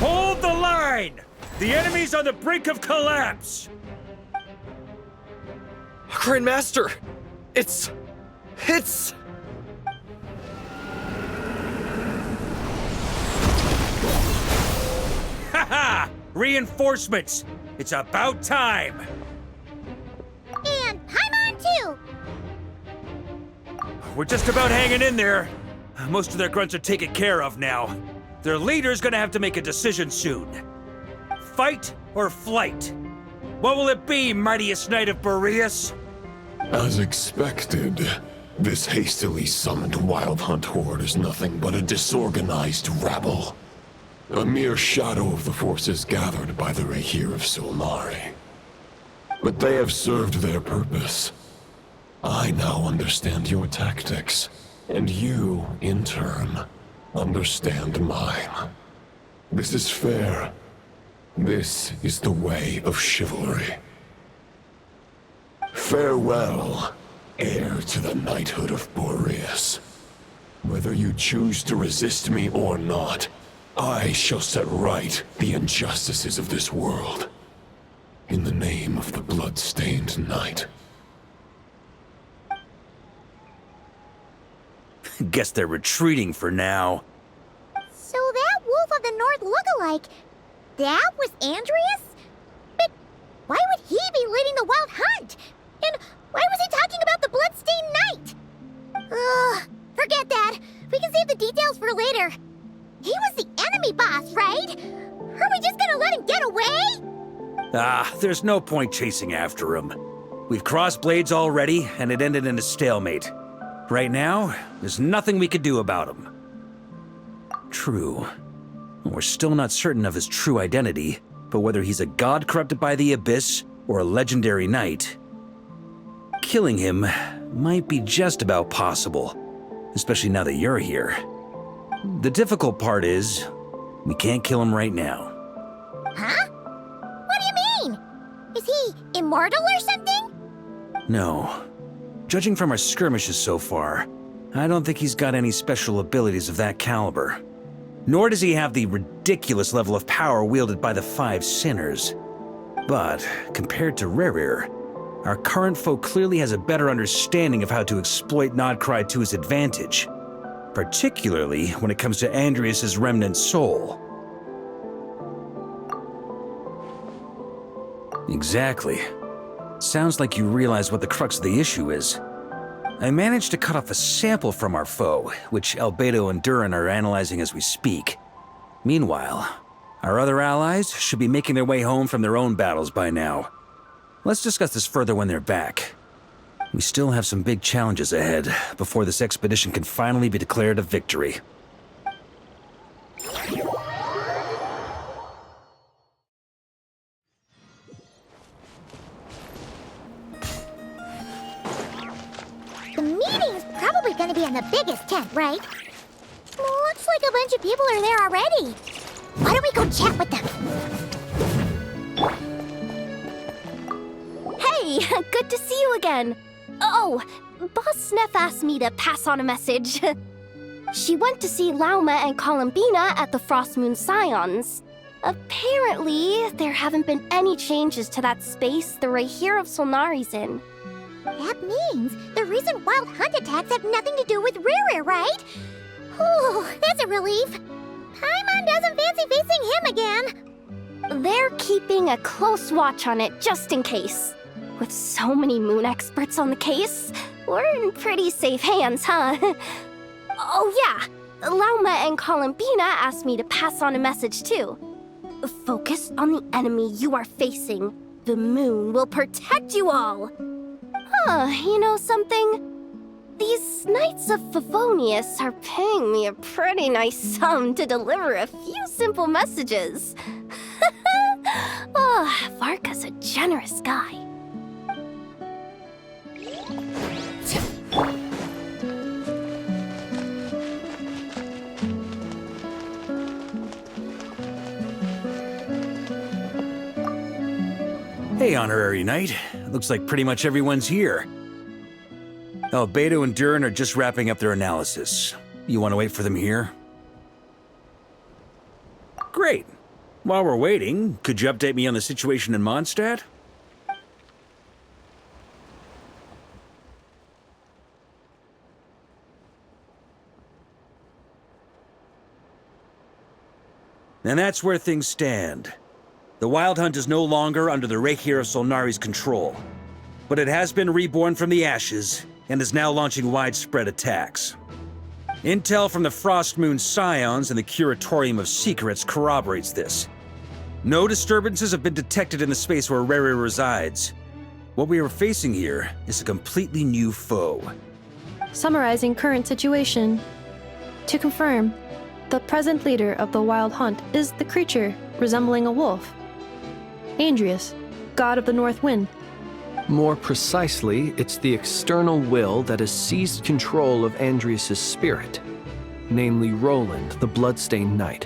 D: Hold the line! The enemy's on the brink of collapse!
F: Grandmaster! It's...
D: Haha! Reinforcements! It's about time!
A: And Paimon too!
D: We're just about hanging in there. Most of their grunts are taken care of now. Their leader's gonna have to make a decision soon. Fight or flight? What will it be, mightiest knight of Boreas?
I: As expected, this hastily summoned Wild Hunt horde is nothing but a disorganized rabble. A mere shadow of the forces gathered by the Rahir of Solnari. but they have served their purpose. I now understand your tactics, and you, in turn, understand mine. This is fair. This is the way of chivalry. Farewell, heir to the knighthood of Boreas. Whether you choose to resist me or not, I shall set right the injustices of this world. In the name of the blood-stained knight.
D: Guess they're retreating for now.
A: So that Wolf of the North look-alike, that was Andreas? But why would he be leading the wild hunt? And why was he talking about the bloodstained knight? Ugh, forget that. We can save the details for later. He was the enemy boss, right? Are we just gonna let him get away?
D: There's no point chasing after him. We've crossed blades already, and it ended in a stalemate. Right now, there's nothing we could do about him. True. We're still not certain of his true identity, but whether he's a god corrupted by the Abyss or a legendary knight, killing him might be just about possible, especially now that you're here. The difficult part is, we can't kill him right now.
A: Huh? What do you mean? Is he immortal or something?
D: No. Judging from our skirmishes so far, I don't think he's got any special abilities of that caliber. Nor does he have the ridiculous level of power wielded by the Five Sinners. But, compared to Rerir, our current foe clearly has a better understanding of how to exploit Nodcry to his advantage, particularly when it comes to Andreas' remnant soul. Exactly. Sounds like you realize what the crux of the issue is. I managed to cut off a sample from our foe, which Albedo and Durin are analyzing as we speak. Meanwhile, our other allies should be making their way home from their own battles by now. Let's discuss this further when they're back. We still have some big challenges ahead before this expedition can finally be declared a victory.
A: The meeting's probably gonna be in the biggest tent, right? Looks like a bunch of people are there already. Why don't we go chat with them?
O: Hey, good to see you again. Oh, Boss Sneff asked me to pass on a message. She went to see Lauma and Columbina at the Frost Moon Scions. Apparently, there haven't been any changes to that space the Rahir of Solnari's in.
A: That means the recent wild hunt attacks have nothing to do with Rerir, right? Whew, that's a relief. Paimon doesn't fancy facing him again.
O: They're keeping a close watch on it just in case. With so many moon experts on the case, we're in pretty safe hands, huh? Oh yeah, Lauma and Columbina asked me to pass on a message too. Focus on the enemy you are facing. The moon will protect you all. Huh, you know something? These Knights of Favonius are paying me a pretty nice sum to deliver a few simple messages. Oh, Varka's a generous guy.
D: Hey, Honorary Knight. Looks like pretty much everyone's here. Albedo and Durin are just wrapping up their analysis. You want to wait for them here? Great. While we're waiting, could you update me on the situation in Mondstadt? And that's where things stand. The Wild Hunt is no longer under the Rahir of Solnari's control, but it has been reborn from the ashes and is now launching widespread attacks. Intel from the Frost Moon Scions and the Curatorium of Secrets corroborates this. No disturbances have been detected in the space where Rerir resides. What we are facing here is a completely new foe.
P: Summarizing current situation. To confirm, the present leader of the Wild Hunt is the creature resembling a wolf. Andreas, god of the North Wind,
Q: More precisely, it's the external will that has seized control of Andrias' spirit, namely Roland, the Bloodstained Knight.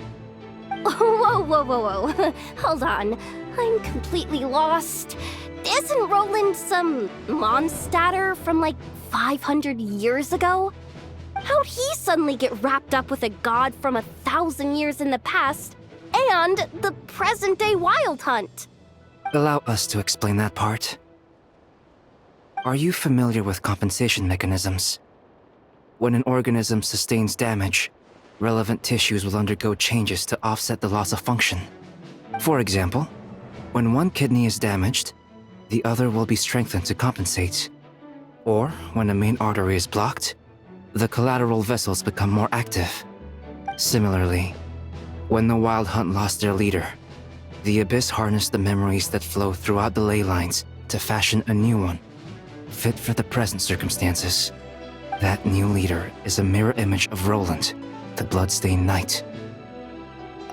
O: Whoa, whoa, whoa, whoa. Hold on. I'm completely lost. Isn't Roland some Mondstadter from like 500 years ago? How'd he suddenly get wrapped up with a god from 1,000 years in the past and the present-day Wild Hunt?
R: Allow us to explain that part. Are you familiar with compensation mechanisms? When an organism sustains damage, relevant tissues will undergo changes to offset the loss of function. For example, when one kidney is damaged, the other will be strengthened to compensate. Or, when a main artery is blocked, the collateral vessels become more active. Similarly, when the Wild Hunt lost their leader, the Abyss harnessed the memories that flow throughout the ley lines to fashion a new one, fit for the present circumstances. That new leader is a mirror image of Roland, the Bloodstained Knight.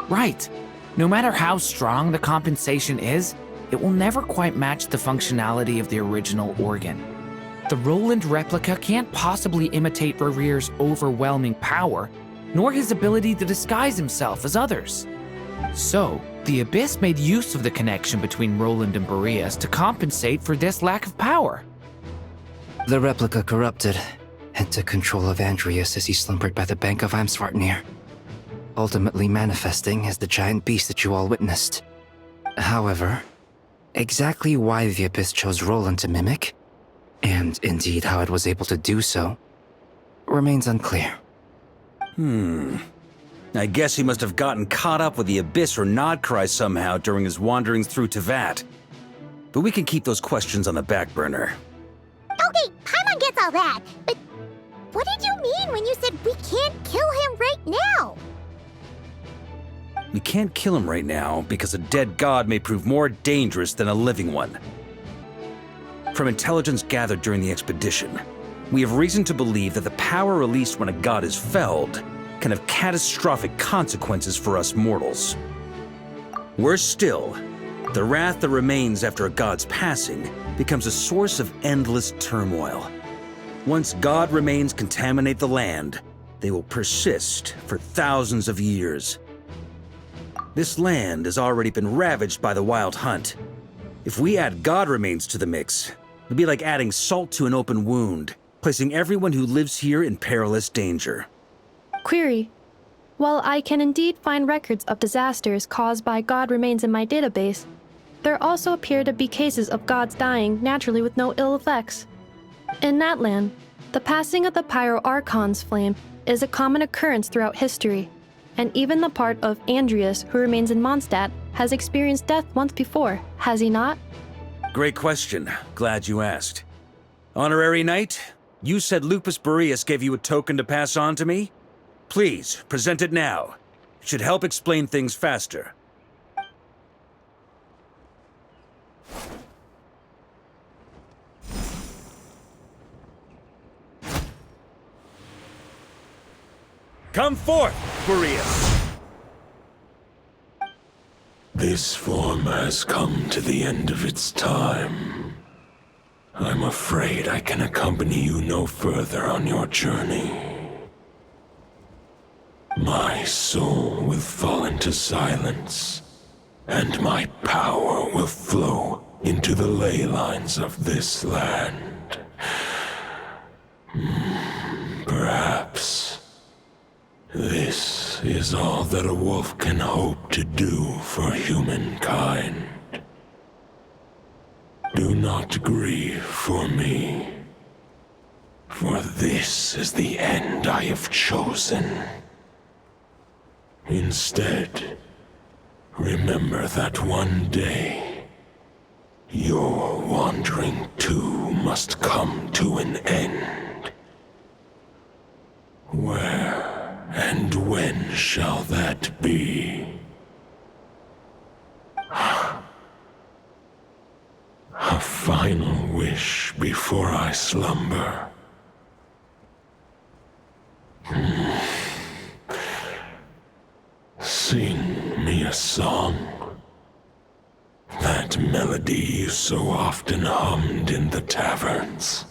S: Right. No matter how strong the compensation is, it will never quite match the functionality of the original organ. The Roland replica can't possibly imitate Barir's overwhelming power, nor his ability to disguise himself as others. So, the Abyss made use of the connection between Roland and Boreas to compensate for this lack of power.
R: The replica corrupted and took control of Andrias as he slumbered by the bank of Eimsvartnir, ultimately manifesting as the giant beast that you all witnessed. However, exactly why the Abyss chose Roland to mimic, and indeed how it was able to do so, remains unclear.
D: I guess he must have gotten caught up with the Abyss or Nodcry somehow during his wanderings through Tevat. But we can keep those questions on the back burner.
A: Okay, Paimon gets all that, but what did you mean when you said we can't kill him right now?
D: We can't kill him right now because a dead god may prove more dangerous than a living one. From intelligence gathered during the expedition, we have reason to believe that the power released when a god is felled can have catastrophic consequences for us mortals. Worse still, the wrath that remains after a god's passing becomes a source of endless turmoil. Once god remains contaminate the land, they will persist for thousands of years. This land has already been ravaged by the Wild Hunt. If we add god remains to the mix, it'd be like adding salt to an open wound, placing everyone who lives here in perilous danger.
P: Query. While I can indeed find records of disasters caused by god remains in my database, there also appear to be cases of gods dying naturally with no ill effects. In that land, the passing of the Pyro-Archon's flame is a common occurrence throughout history, and even the part of Andrias who remains in Mondstadt has experienced death once before, has he not?
D: Great question. Glad you asked. Honorary Knight, you said Lupus Boreas gave you a token to pass on to me? Please, present it now. It should help explain things faster. Come forth, Boreas!
I: This form has come to the end of its time. I'm afraid I can accompany you no further on your journey. My soul will fall into silence, and my power will flow into the ley lines of this land. Perhaps this is all that a wolf can hope to do for humankind. Do not grieve for me, for this is the end I have chosen. Instead, remember that one day, your wandering too must come to an end. Where and when shall that be? A final wish before I slumber. Sing me a song that melody melody you so often hummed in the taverns.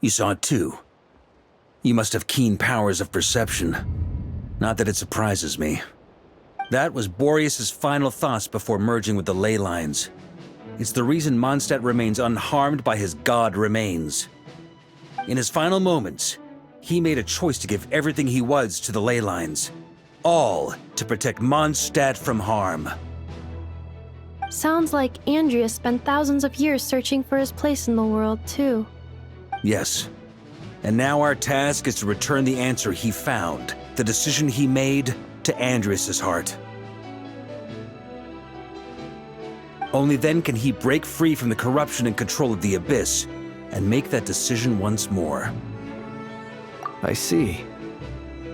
D: You saw it too. You must have keen powers of perception. Not that it surprises me. That was Boreas's final thoughts before merging with the ley lines. It's the reason Mondstadt remains unharmed by his god remains. In his final moments, he made a choice to give everything he was to the ley lines. All to protect Mondstadt from harm.
P: Sounds like Andreas spent thousands of years searching for his place in the world, too.
D: Yes. And now our task is to return the answer he found, the decision he made, to Andreas' heart. Only then can he break free from the corruption and control of the Abyss, and make that decision once more.
Q: I see.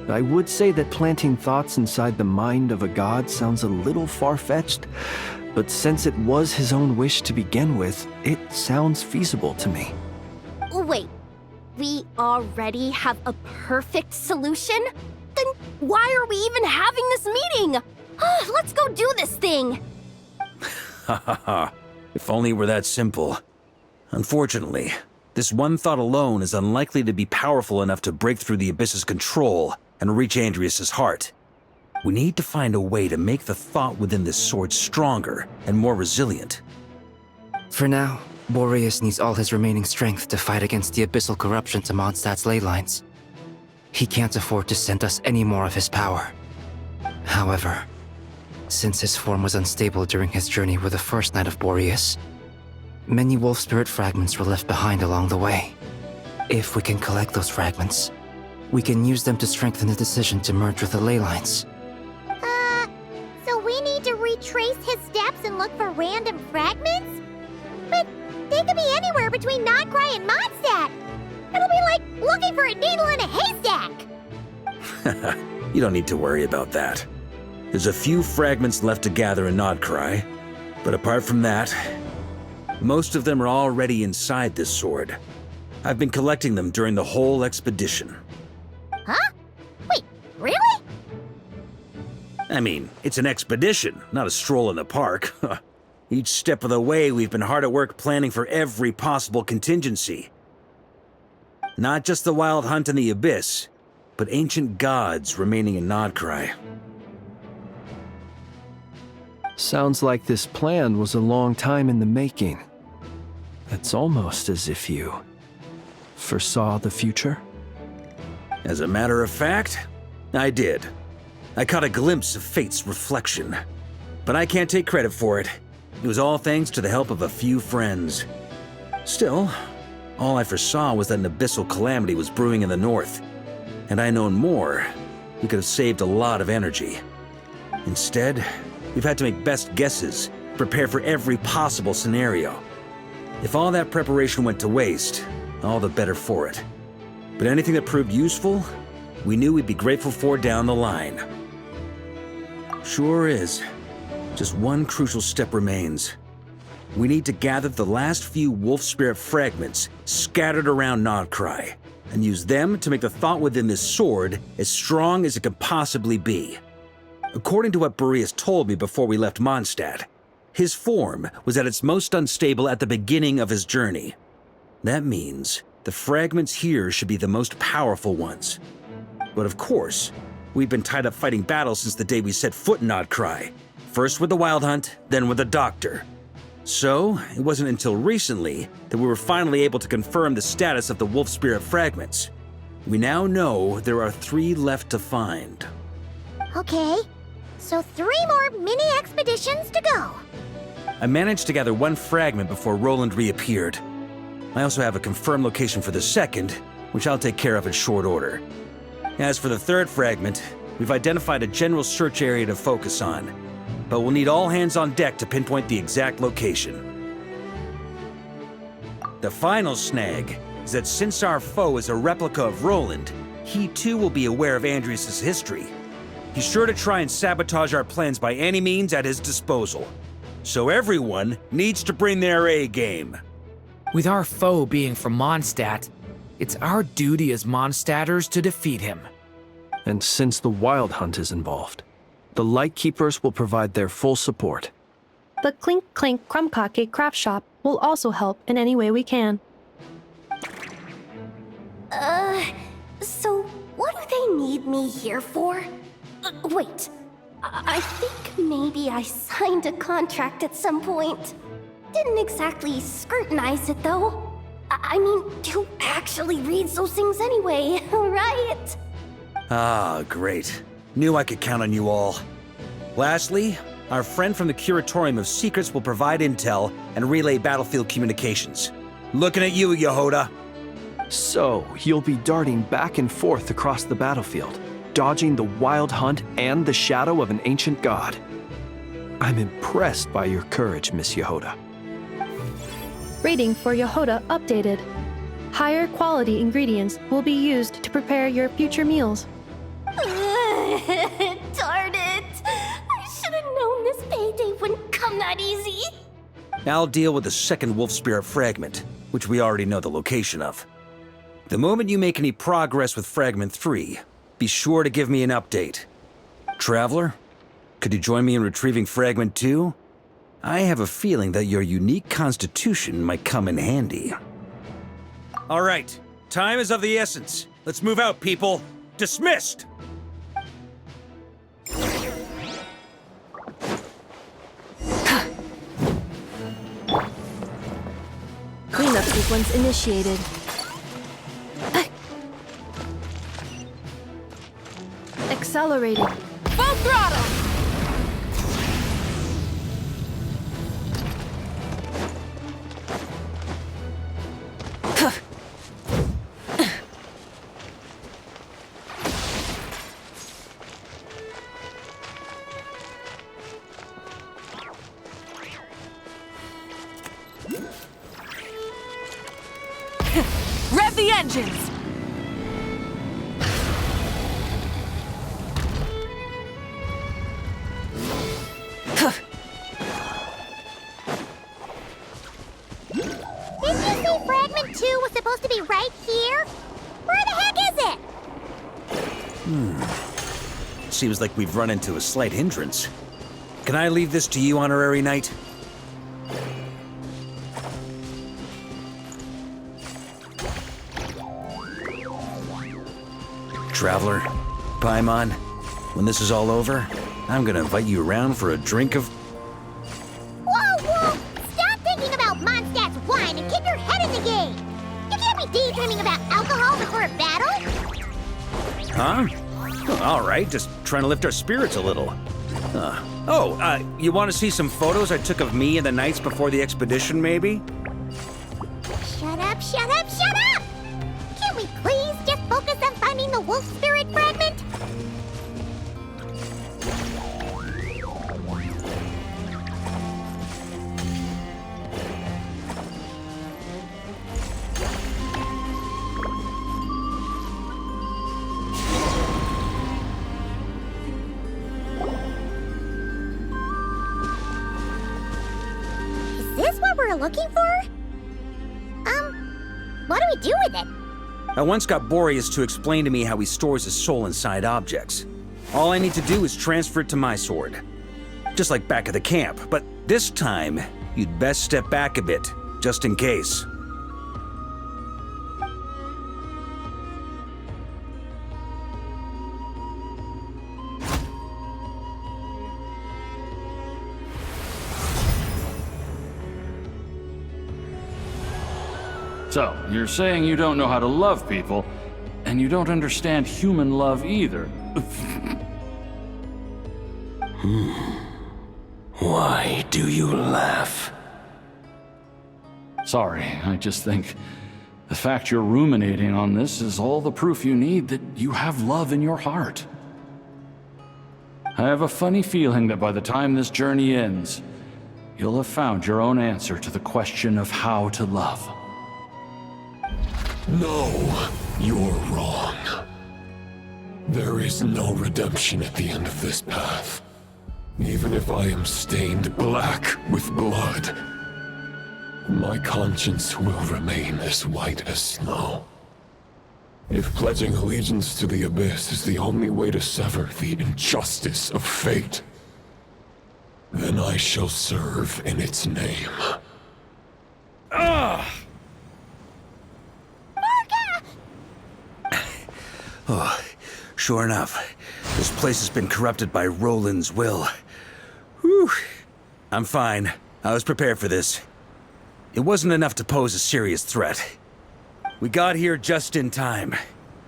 Q: I would say that planting thoughts inside the mind of a god sounds a little far-fetched, but since it was his own wish to begin with, it sounds feasible to me.
O: Wait, we already have a perfect solution? Then why are we even having this meeting? Let's go do this thing!
D: Ha ha ha. If only it were that simple. Unfortunately, this one thought alone is unlikely to be powerful enough to break through the Abyss's control and reach Andreas' heart. We need to find a way to make the thought within this sword stronger and more resilient.
R: For now, Boreas needs all his remaining strength to fight against the abyssal corruption to Mondstadt's ley lines. He can't afford to send us any more of his power. However, since his form was unstable during his journey with the first night of Boreas, many wolf spirit fragments were left behind along the way. If we can collect those fragments, we can use them to strengthen the decision to merge with the ley lines.
A: So we need to retrace his steps and look for random fragments? But they could be anywhere between Nodcry and Mondstadt. It'll be like looking for a needle in a haystack.
D: You don't need to worry about that. There's a few fragments left to gather in Nodcry, but apart from that, most of them are already inside this sword. I've been collecting them during the whole expedition.
A: Huh? Wait, really?
D: I mean, it's an expedition, not a stroll in the park. Each step of the way, we've been hard at work planning for every possible contingency. Not just the wild hunt in the Abyss, but ancient gods remaining in Nodcry.
Q: Sounds like this plan was a long time in the making. It's almost as if you foresaw the future.
D: As a matter of fact, I did. I caught a glimpse of fate's reflection. But I can't take credit for it. It was all thanks to the help of a few friends. Still, all I foresaw was that an abyssal calamity was brewing in the north. Had I known more, we could have saved a lot of energy. Instead, we've had to make best guesses, prepare for every possible scenario. If all that preparation went to waste, all the better for it. But anything that proved useful, we knew we'd be grateful for down the line. Sure is. Just one crucial step remains. We need to gather the last few wolf spirit fragments scattered around Nodcry, and use them to make the thought within this sword as strong as it can possibly be. According to what Boreas told me before we left Mondstadt, his form was at its most unstable at the beginning of his journey. That means the fragments here should be the most powerful ones. But of course, we've been tied up fighting battles since the day we set foot in Nodcry. First with the Wild Hunt, then with the Doctor. So, it wasn't until recently that we were finally able to confirm the status of the Wolf Spirit fragments. We now know there are 3 left to find.
A: Okay, so 3 more mini expeditions to go.
D: I managed to gather 1 fragment before Roland reappeared. I also have a confirmed location for the second, which I'll take care of in short order. As for the 3rd fragment, we've identified a general search area to focus on, but we'll need all hands on deck to pinpoint the exact location. The final snag is that since our foe is a replica of Roland, he too will be aware of Andreas' history. He's sure to try and sabotage our plans by any means at his disposal. So everyone needs to bring their A game.
S: With our foe being from Mondstadt, it's our duty as Mondstadters to defeat him.
Q: And since the Wild Hunt is involved, the Lightkeepers will provide their full support.
P: The Clink Clink Krumkake craft shop will also help in any way we can.
O: So what do they need me here for? Wait, I think maybe I signed a contract at some point. Didn't exactly scrutinize it, though. I mean, who actually reads those things anyway, right?
D: Ah, great. Knew I could count on you all. Lastly, our friend from the Curatorium of Secrets will provide intel and relay battlefield communications. Looking at you, Yehoda.
Q: So, you'll be darting back and forth across the battlefield, dodging the Wild Hunt and the shadow of an ancient god. I'm impressed by your courage, Miss Yehoda.
P: Rating for Yehoda updated. Higher quality ingredients will be used to prepare your future meals.
O: Darn it! I should have known this payday wouldn't come that easy.
D: I'll deal with the second Wolf Spirit fragment, which we already know the location of. The moment you make any progress with Fragment 3, be sure to give me an update. Traveler, could you join me in retrieving Fragment 2? I have a feeling that your unique constitution might come in handy. All right, time is of the essence. Let's move out, people. Dismissed!
P: Cleanup sequence initiated. Accelerating.
O: Full throttle!
L: Rev the engines!
A: Didn't you say Fragment 2 was supposed to be right here? Where the heck is it?
D: Seems like we've run into a slight hindrance. Can I leave this to you, Honorary Knight? Traveler, Paimon, when this is all over, I'm gonna invite you around for a drink of...
A: Whoa, whoa! Stop thinking about Mondstadt's wine and keep your head in the game! You can't be daydreaming about alcohol before a battle!
D: Huh? All right, just trying to lift our spirits a little. You want to see some photos I took of me and the knights before the expedition, maybe?
A: Shut up, shut up, shut up! Can't we please just focus on finding the wolf spirit fragment? Is this what we're looking for? What do we do with it?
D: I once got Boreas to explain to me how he stores his soul inside objects. All I need to do is transfer it to my sword. Just like back at the camp, but this time, you'd best step back a bit, just in case.
H: So, you're saying you don't know how to love people, and you don't understand human love either.
I: Why do you laugh?
H: Sorry, I just think the fact you're ruminating on this is all the proof you need that you have love in your heart. I have a funny feeling that by the time this journey ends, you'll have found your own answer to the question of how to love.
I: No, you're wrong. There is no redemption at the end of this path. Even if I am stained black with blood, my conscience will remain as white as snow. If pledging allegiance to the Abyss is the only way to sever the injustice of fate, then I shall serve in its name.
D: Oh, sure enough, this place has been corrupted by Roland's will. Whew. I'm fine. I was prepared for this. It wasn't enough to pose a serious threat. We got here just in time.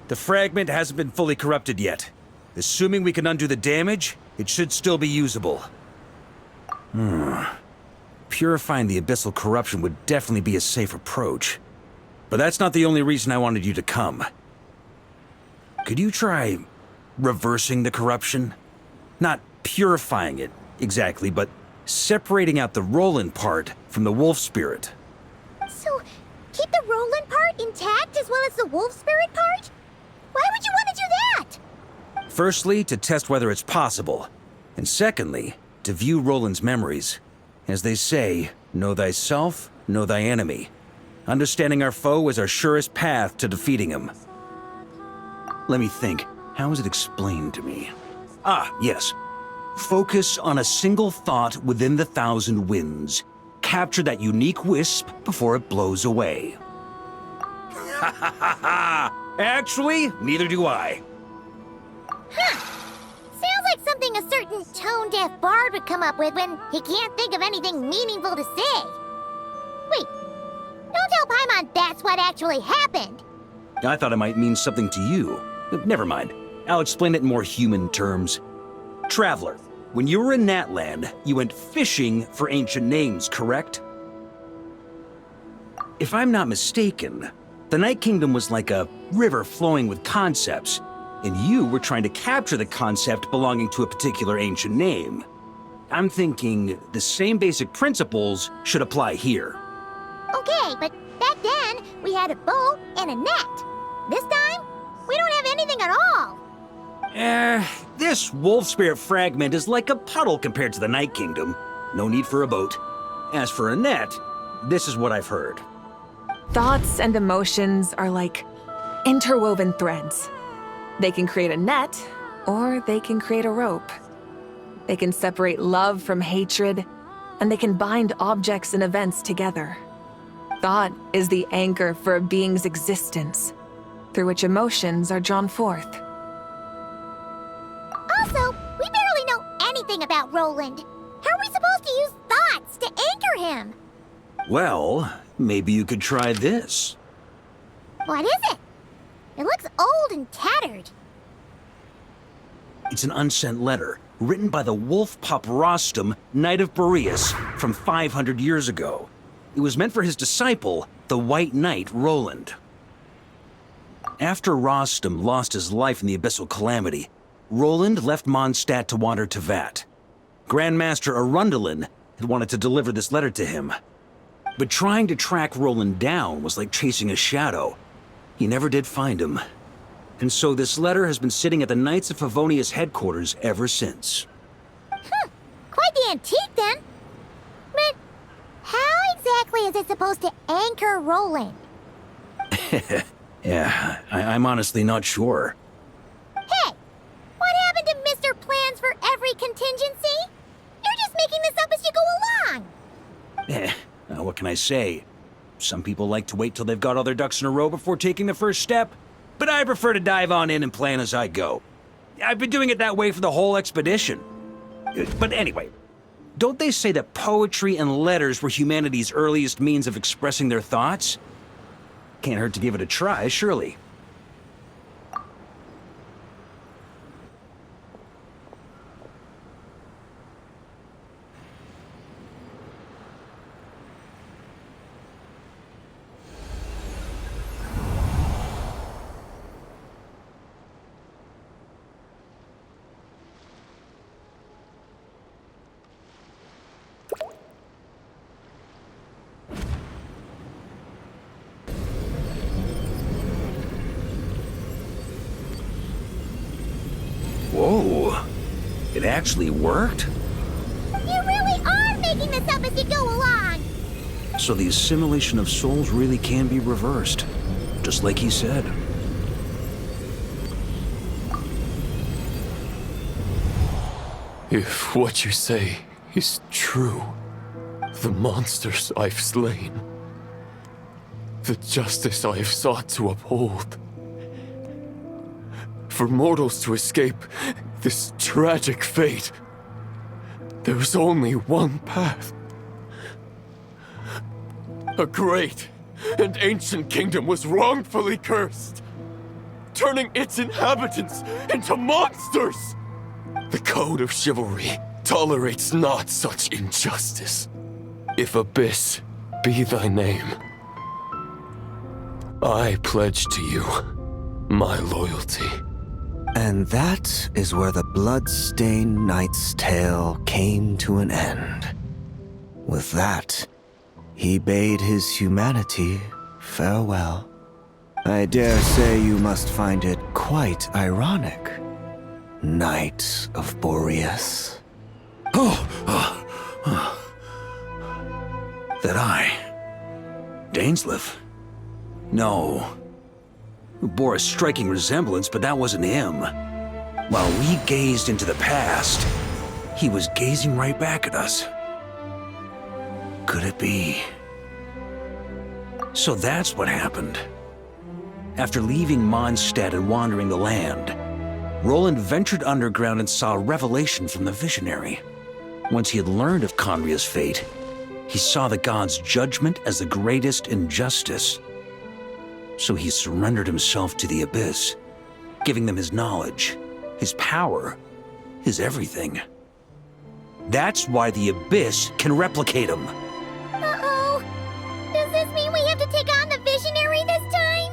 D: The fragment hasn't been fully corrupted yet. Assuming we can undo the damage, it should still be usable. Purifying the abyssal corruption would definitely be a safe approach. But that's not the only reason I wanted you to come. Could you try reversing the corruption? Not purifying it, exactly, but separating out the Roland part from the wolf spirit.
A: So, keep the Roland part intact as well as the wolf spirit part? Why would you want to do that?
D: Firstly, to test whether it's possible. And secondly, to view Roland's memories. As they say, know thyself, know thy enemy. Understanding our foe is our surest path to defeating him. Let me think. How is it explained to me? Ah, yes. Focus on a single thought within the 1,000 winds. Capture that unique wisp before it blows away. Ha ha ha ha! Actually, neither do I.
A: Sounds like something a certain tone-deaf bard would come up with when he can't think of anything meaningful to say. Wait, don't tell Paimon that's what actually happened.
D: I thought it might mean something to you. Never mind. I'll explain it in more human terms. Traveler, when you were in Natland, you went fishing for ancient names, correct? If I'm not mistaken, the Night Kingdom was like a river flowing with concepts, and you were trying to capture the concept belonging to a particular ancient name. I'm thinking the same basic principles should apply here.
A: Okay, but back then, we had a boat and a net. This time, we don't have anything at all.
D: This wolf spirit fragment is like a puddle compared to the Night Kingdom. No need for a boat. As for a net, this is what I've heard.
T: Thoughts and emotions are like interwoven threads. They can create a net, or they can create a rope. They can separate love from hatred, and they can bind objects and events together. Thought is the anchor for a being's existence, through which emotions are drawn forth.
A: Also, we barely know anything about Roland. How are we supposed to use thoughts to anchor him?
D: Well, maybe you could try this.
A: What is it? It looks old and tattered.
D: It's an unsent letter, written by the wolf pup Rostam, Knight of Boreas, from 500 years ago. It was meant for his disciple, the White Knight Roland. After Rostam lost his life in the Abyssal Calamity, Roland left Mondstadt to wander to Vat. Grandmaster Arundelen had wanted to deliver this letter to him. But trying to track Roland down was like chasing a shadow. He never did find him. And so this letter has been sitting at the Knights of Favonius headquarters ever since.
A: Quite the antique then. But how exactly is it supposed to anchor Roland?
D: Yeah, I'm honestly not sure.
A: Hey, what happened to Mr. Plans for every contingency? You're just making this up as you go along.
D: What can I say? Some people like to wait till they've got all their ducks in a row before taking the first step, but I prefer to dive on in and plan as I go. I've been doing it that way for the whole expedition. But anyway, don't they say that poetry and letters were humanity's earliest means of expressing their thoughts? Can't hurt to give it a try, surely. Whoa. It actually worked?
A: You really are making this up as you go along!
D: So the assimilation of souls really can be reversed, just like he said.
H: If what you say is true, the monsters I've slain, the justice I have sought to uphold, for mortals to escape this tragic fate, there's only one path. A great and ancient kingdom was wrongfully cursed, turning its inhabitants into monsters! The code of chivalry tolerates not such injustice. If Abyss be thy name, I pledge to you my loyalty.
E: And that is where the blood-stained knight's tale came to an end. With that, he bade his humanity farewell. I dare say you must find it quite ironic, Knight of Boreas.
D: That I... Dainsleif? No. Bore a striking resemblance, but that wasn't him. While we gazed into the past, he was gazing right back at us. Could it be? So that's what happened. After leaving Mondstadt and wandering the land, Roland ventured underground and saw a revelation from the Visionary. Once he had learned of Conria's fate, he saw the gods' judgment as the greatest injustice. So he surrendered himself to the Abyss, giving them his knowledge, his power, his everything. That's why the Abyss can replicate him.
A: Uh-oh. Does this mean we have to take on the Visionary this time?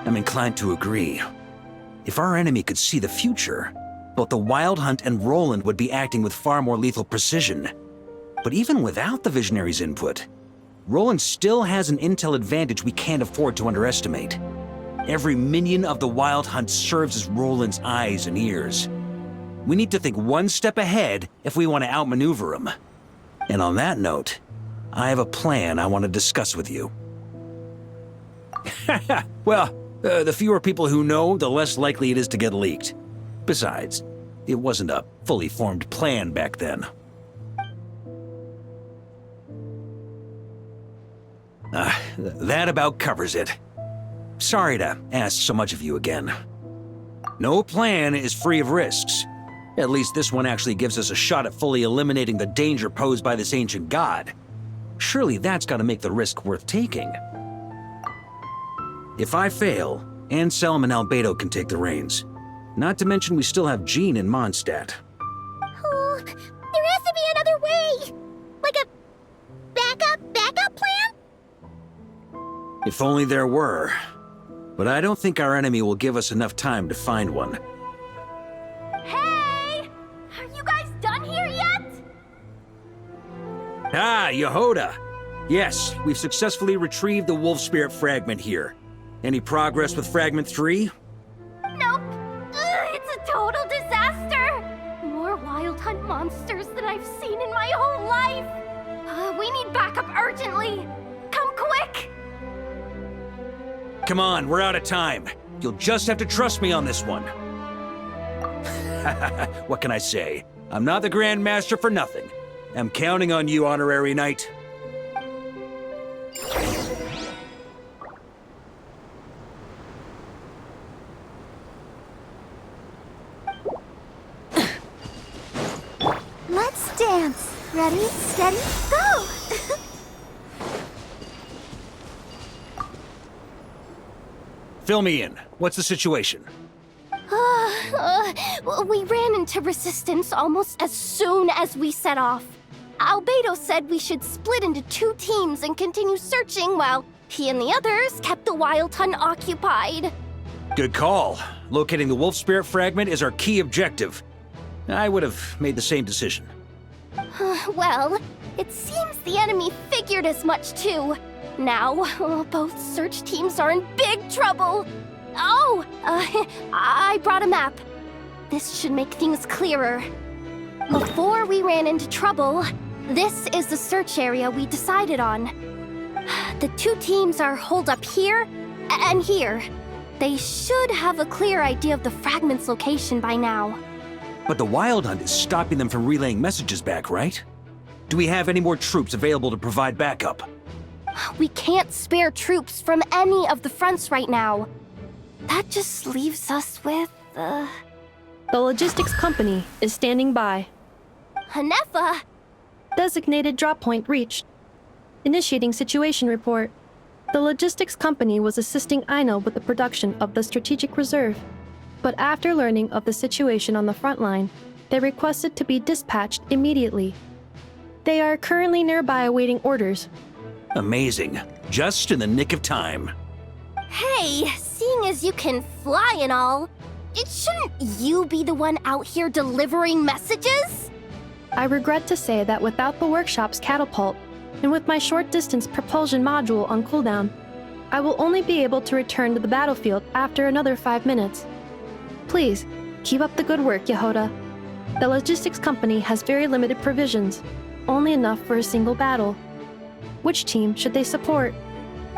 D: I'm inclined to agree. If our enemy could see the future, both the Wild Hunt and Roland would be acting with far more lethal precision. But even without the Visionary's input, Roland still has an intel advantage we can't afford to underestimate. Every minion of the Wild Hunt serves as Roland's eyes and ears. We need to think one step ahead if we want to outmaneuver him. And on that note, I have a plan I want to discuss with you. Well, the fewer people who know, the less likely it is to get leaked. Besides, it wasn't a fully formed plan back then. That about covers it. Sorry to ask so much of you again. No plan is free of risks. At least this one actually gives us a shot at fully eliminating the danger posed by this ancient god. Surely that's got to make the risk worth taking. If I fail, Anselm and Albedo can take the reins. Not to mention we still have Jean in Mondstadt.
A: Oh, there has to be another way! Like a backup plan?
D: If only there were. But I don't think our enemy will give us enough time to find one.
O: Hey! Are you guys done here yet?
D: Ah, Yehoda! Yes, we've successfully retrieved the Wolf Spirit fragment here. Any progress with Fragment 3?
O: Nope. It's a total disaster. More Wild Hunt monsters than I've seen in my whole life. We need backup urgently. Come quick!
D: Come on, we're out of time. You'll just have to trust me on this one. What can I say? I'm not the Grand Master for nothing. I'm counting on you, Honorary Knight.
A: Let's dance. Ready, steady, go!
D: Fill me in. What's the situation?
O: We ran into resistance almost as soon as we set off. Albedo said we should split into 2 teams and continue searching while he and the others kept the Wild Hunt occupied.
D: Good call. Locating the Wolf Spirit fragment is our key objective. I would have made the same decision.
O: Well, it seems the enemy figured as much too. Now, both search teams are in big trouble. Oh, I brought a map. This should make things clearer. Before we ran into trouble, this is the search area we decided on. The two teams are holed up here and here. They should have a clear idea of the fragment's location by now.
D: But the Wild Hunt is stopping them from relaying messages back, right? Do we have any more troops available to provide backup?
O: We can't spare troops from any of the fronts right now. That just leaves us with,
P: The logistics company is standing by.
O: Hanefa!
P: Designated drop point reached. Initiating situation report. The logistics company was assisting Aino with the production of the strategic reserve. But after learning of the situation on the front line, they requested to be dispatched immediately. They are currently nearby awaiting orders.
D: Amazing. Just in the nick of time.
O: Hey, seeing as you can fly and all, shouldn't you be the one out here delivering messages?
P: I regret to say that without the workshop's catapult, and with my short-distance propulsion module on cooldown, I will only be able to return to the battlefield after another 5 minutes. Please, keep up the good work, Yehoda. The logistics company has very limited provisions, only enough for a single battle. Which team should they support?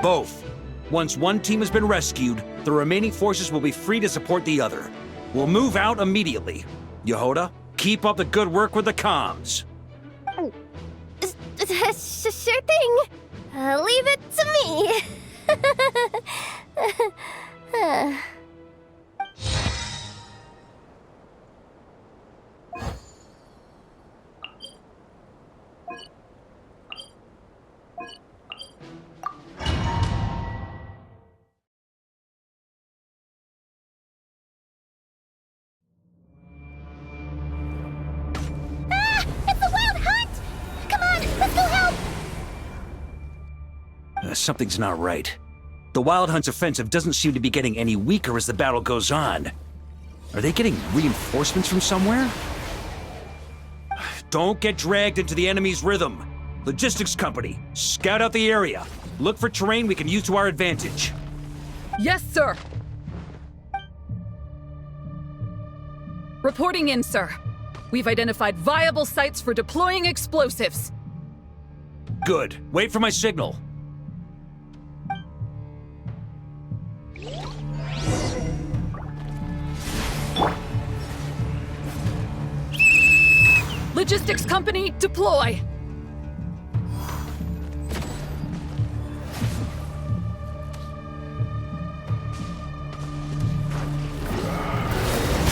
D: Both. Once one team has been rescued, the remaining forces will be free to support the other. We'll move out immediately. Yehoda, keep up the good work with the comms.
O: Sure thing. Leave it to me.
A: It's the Wild Hunt! Come on, let's go help!
D: Something's not right. The Wild Hunt's offensive doesn't seem to be getting any weaker as the battle goes on. Are they getting reinforcements from somewhere? Don't get dragged into the enemy's rhythm. Logistics company, scout out the area. Look for terrain we can use to our advantage.
U: Yes, sir. Reporting in, sir. We've identified viable sites for deploying explosives.
D: Good. Wait for my signal.
U: Logistics company, deploy!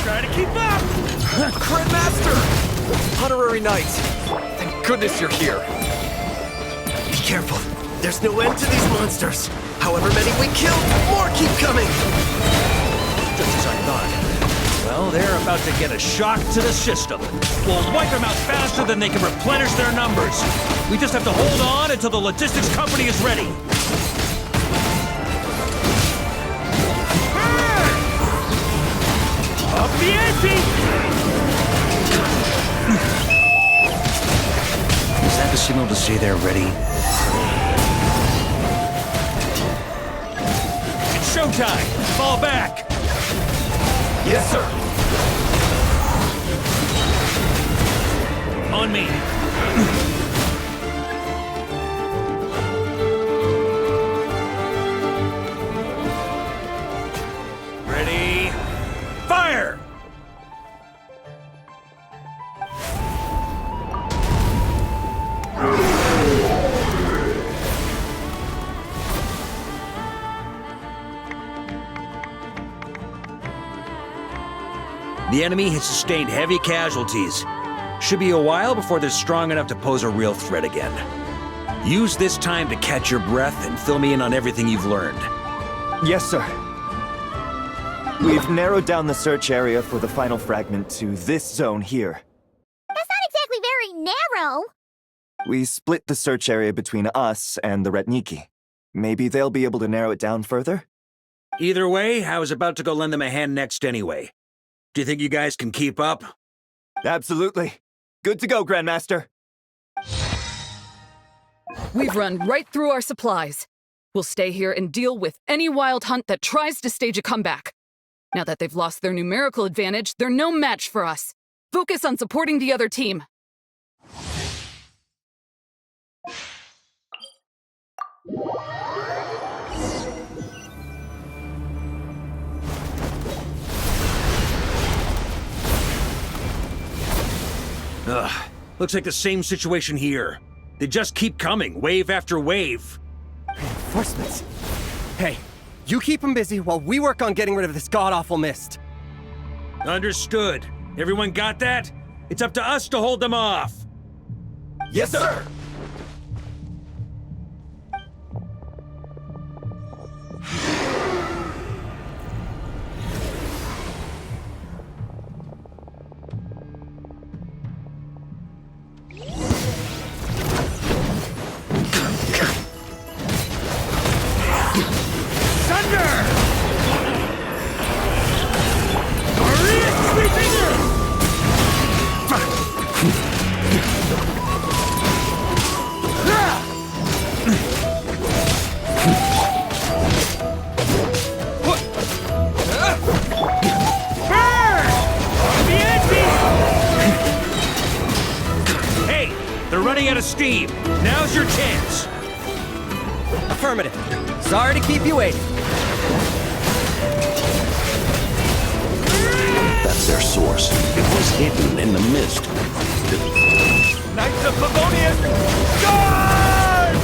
D: Try to keep up!
F: Grandmaster! Honorary Knight! Thank goodness you're here.
G: Be careful. There's no end to these monsters. However many we kill, more keep coming!
D: Just as I thought. Well, they're about to get a shock to the system. We'll wipe them out faster than they can replenish their numbers. We just have to hold on until the logistics company is ready. Up the ante! Is that the signal to say they're ready? It's showtime! Fall back!
G: Yes, sir.
D: On me. Ready? Fire! The enemy has sustained heavy casualties. Should be a while before they're strong enough to pose a real threat again. Use this time to catch your breath and fill me in on everything you've learned.
V: Yes, sir. We've narrowed down the search area for the final fragment to this zone here.
A: That's not exactly very narrow.
V: We split the search area between us and the Retniki. Maybe they'll be able to narrow it down further?
D: Either way, I was about to go lend them a hand next anyway. Do you think you guys can keep up?
V: Absolutely. Good to go, Grandmaster.
U: We've run right through our supplies. We'll stay here and deal with any wild hunt that tries to stage a comeback. Now that they've lost their numerical advantage, they're no match for us. Focus on supporting the other team.
D: Ugh, looks like the same situation here. They just keep coming, wave after wave.
J: Reinforcements. Hey, you keep them busy while we work on getting rid of this god-awful mist.
D: Understood. Everyone got that? It's up to us to hold them off.
J: Yes, sir!
D: Hey, they're running out of steam. Now's your chance.
J: Affirmative. Sorry to keep you waiting.
I: That's their source. It was hidden in the mist.
J: Knights of Favonius! Guard!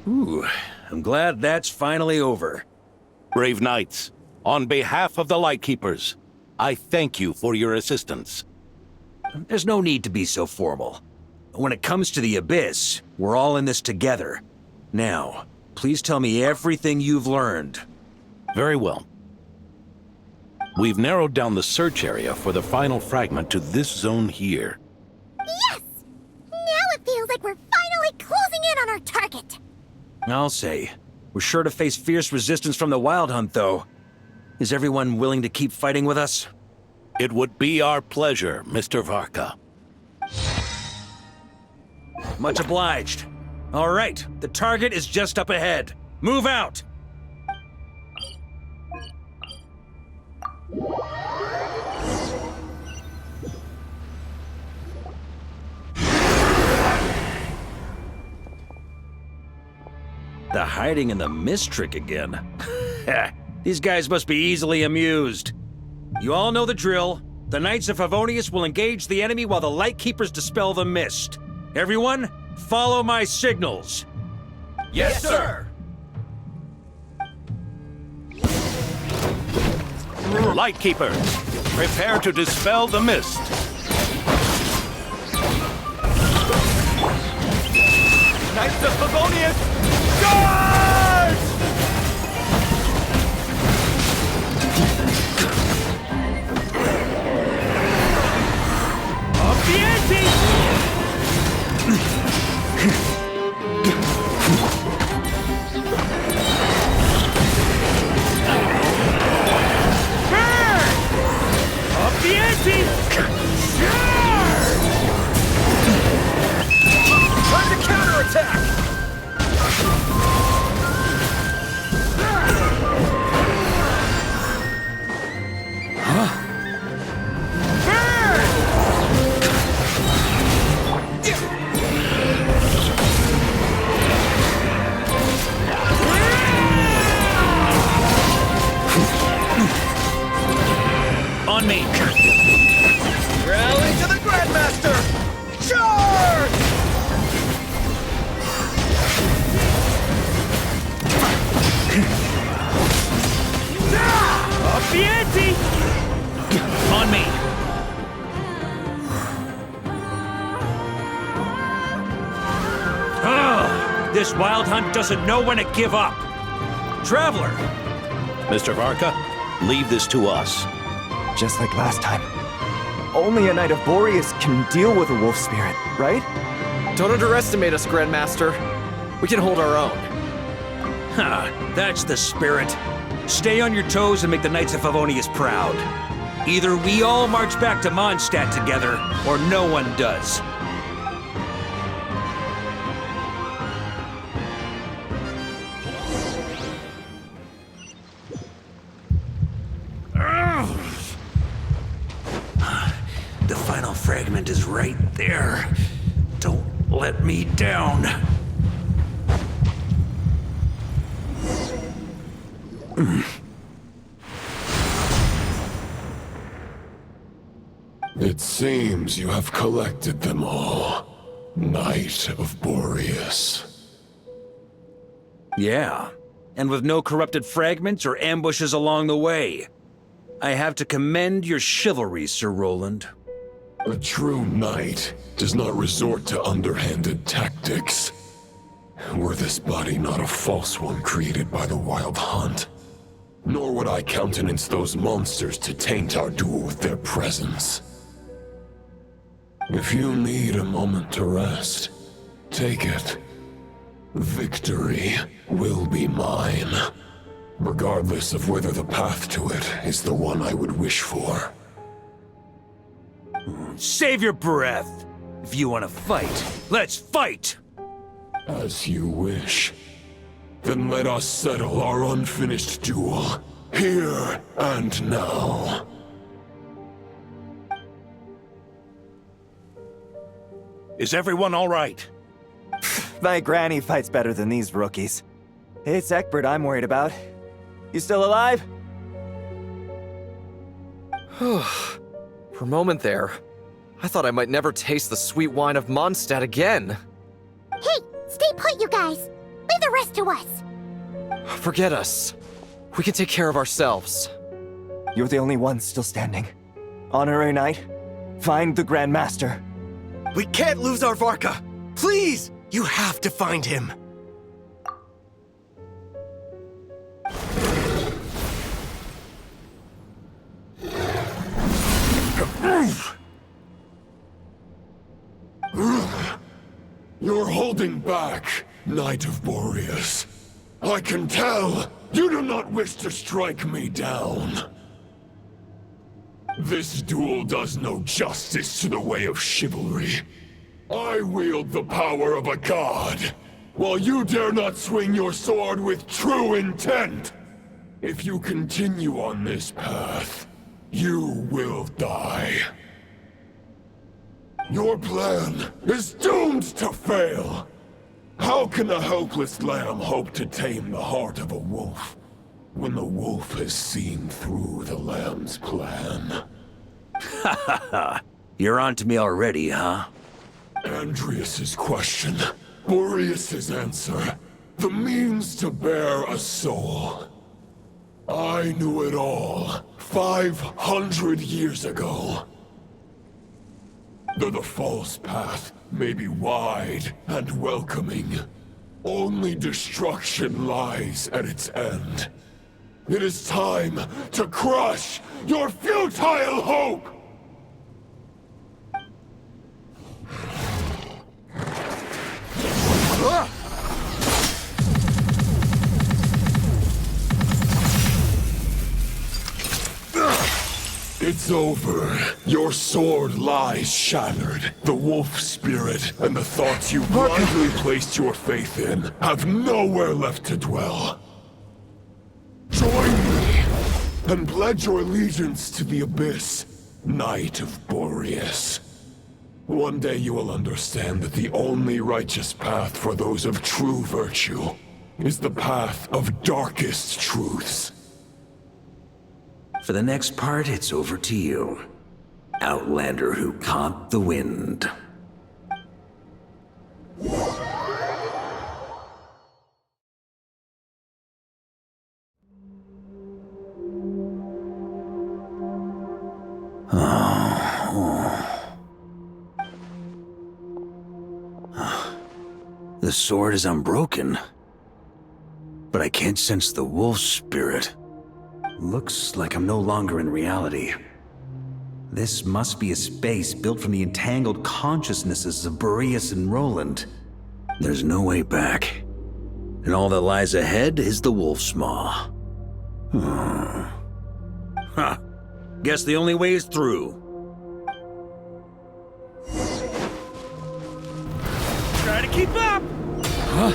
D: Ooh, I'm glad that's finally over.
K: Brave knights, on behalf of the Lightkeepers, I thank you for your assistance.
D: There's no need to be so formal. When it comes to the Abyss, we're all in this together. Now, please tell me everything you've learned.
K: Very well. We've narrowed down the search area for the final fragment to this zone here.
A: Yes! Now it feels like we're finally closing in on our target.
D: I'll say. We're sure to face fierce resistance from the Wild Hunt, though. Is everyone willing to keep fighting with us?
K: It would be our pleasure, Mr. Varka.
D: Much obliged. All right, the target is just up ahead. Move out! The hiding in the mist trick again. These guys must be easily amused. You all know the drill. The Knights of Favonius will engage the enemy while the Lightkeepers dispel the mist. Everyone, follow my signals.
J: Yes, sir!
K: Lightkeepers, prepare to dispel the mist.
J: Knights of Favonius! Guard!
D: Up the ante! Up the ante!
J: Time to counterattack!
D: On me!
J: Rally to the Grandmaster! Charge!
D: Up the ante! On me! Ugh! This Wild Hunt doesn't know when to give up! Traveler!
K: Mr. Varka, leave this to us.
V: Just like last time. Only a Knight of Boreas can deal with a wolf spirit, right?
F: Don't underestimate us, Grandmaster. We can hold our own.
D: Ha! That's the spirit. Stay on your toes and make the Knights of Favonius proud. Either we all march back to Mondstadt together, or no one does. The final fragment is right there. Don't let me down.
I: It seems you have collected them all, Knight of Boreas.
D: Yeah, and with no corrupted fragments or ambushes along the way. I have to commend your chivalry, Sir Roland.
I: A true knight does not resort to underhanded tactics. Were this body not a false one created by the Wild Hunt, nor would I countenance those monsters to taint our duel with their presence. If you need a moment to rest, take it. Victory will be mine, regardless of whether the path to it is the one I would wish for.
D: Save your breath! If you want to fight, let's fight!
I: As you wish. Then let us settle our unfinished duel, here and now.
K: Is everyone all right?
V: My granny fights better than these rookies. It's Egbert I'm worried about. You still alive?
F: For a moment there, I thought I might never taste the sweet wine of Mondstadt again.
A: Hey, stay put, you guys. Leave the rest to us.
F: Forget us. We can take care of ourselves.
V: You're the only one still standing. Honorary Knight, find the Grand Master.
G: We can't lose our Varka! Please! You have to find him!
I: You're holding back, Knight of Boreas. I can tell you do not wish to strike me down. This duel does no justice to the way of chivalry. I wield the power of a god, while you dare not swing your sword with true intent. If you continue on this path, you will die. Your plan is doomed to fail. How can a helpless lamb hope to tame the heart of a wolf, when the wolf has seen through the lamb's plan?
D: Ha ha ha! You're on to me already, huh?
I: Andreas's question, Boreas's answer, the means to bear a soul. I knew it all 500 years ago. Though the false path may be wide and welcoming, only destruction lies at its end. It is time to crush your futile hope! It's over. Your sword lies shattered. The wolf spirit and the thoughts you blindly placed your faith in have nowhere left to dwell. Join me and pledge your allegiance to the abyss, Knight of Boreas. One day you will understand that the only righteous path for those of true virtue is the path of darkest truths.
D: For the next part, it's over to you. Outlander who caught the wind. The sword is unbroken, but I can't sense the wolf spirit. Looks like I'm no longer in reality. This must be a space built from the entangled consciousnesses of Boreas and Roland. There's no way back. And all that lies ahead is the wolf's maw. Huh. Guess the only way is through. Try to keep up!
K: Huh?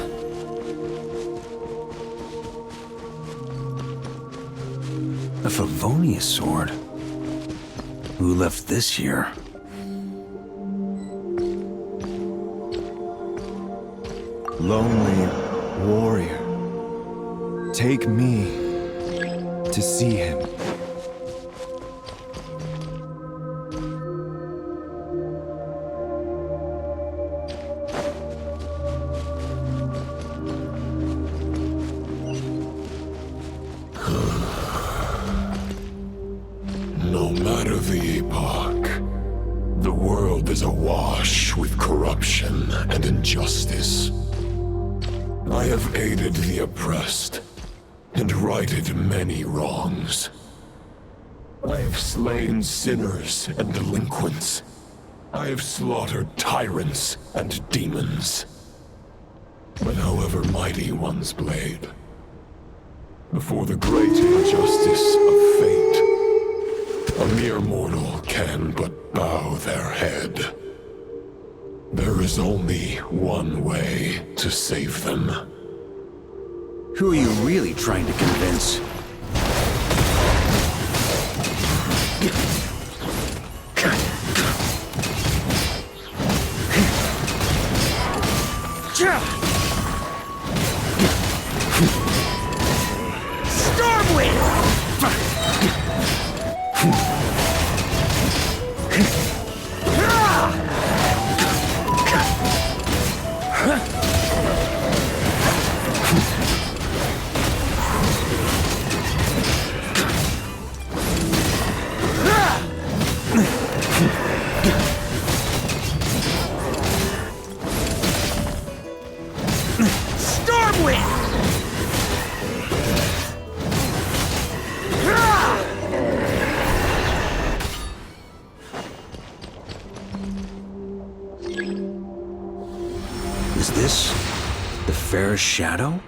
D: A Favonius sword? Who left this here?
V: Lonely warrior, take me to see him.
I: No matter the epoch, the world is awash with corruption and injustice. I have aided the oppressed and righted many wrongs. I have slain sinners and delinquents. I have slaughtered tyrants and demons. But however mighty one's blade, before the great injustice of fate, a mere mortal can but bow their head. There is only one way to save them.
D: Who are you really trying to convince? Is this the Fairest Shadow?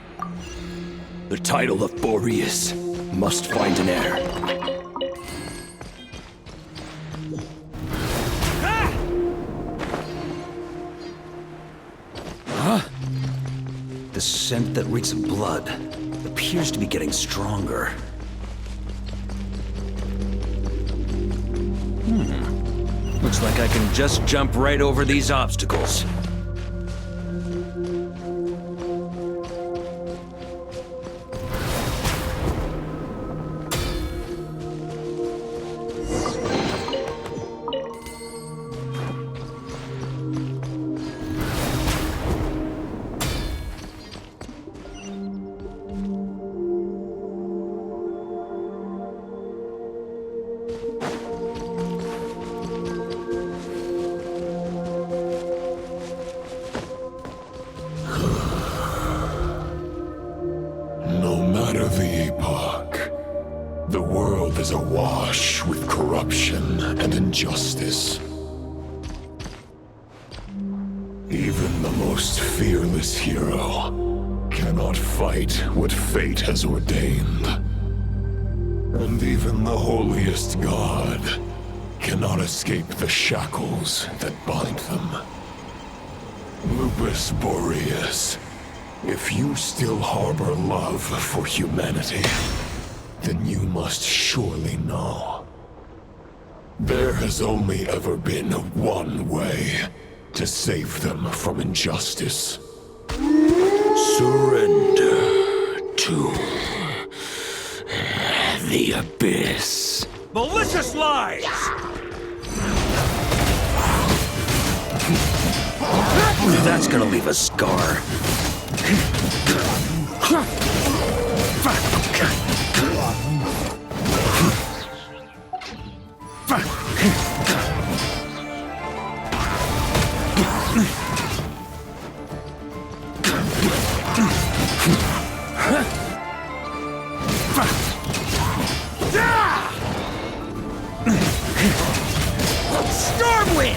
I: The title of Boreas must find an heir.
D: Huh? The scent that reeks of blood appears to be getting stronger. Looks like I can just jump right over these obstacles.
I: No matter the epoch, the world is awash with corruption and injustice. Even the most fearless hero cannot fight what fate has ordained. And even the holiest god cannot escape the shackles that bind them. Lupus Boreas, if you still harbor love for humanity, then you must surely know. There has only ever been one way to save them from injustice.
D: Surrender to the abyss. Malicious lies! That's gonna leave a scar. Stormwind!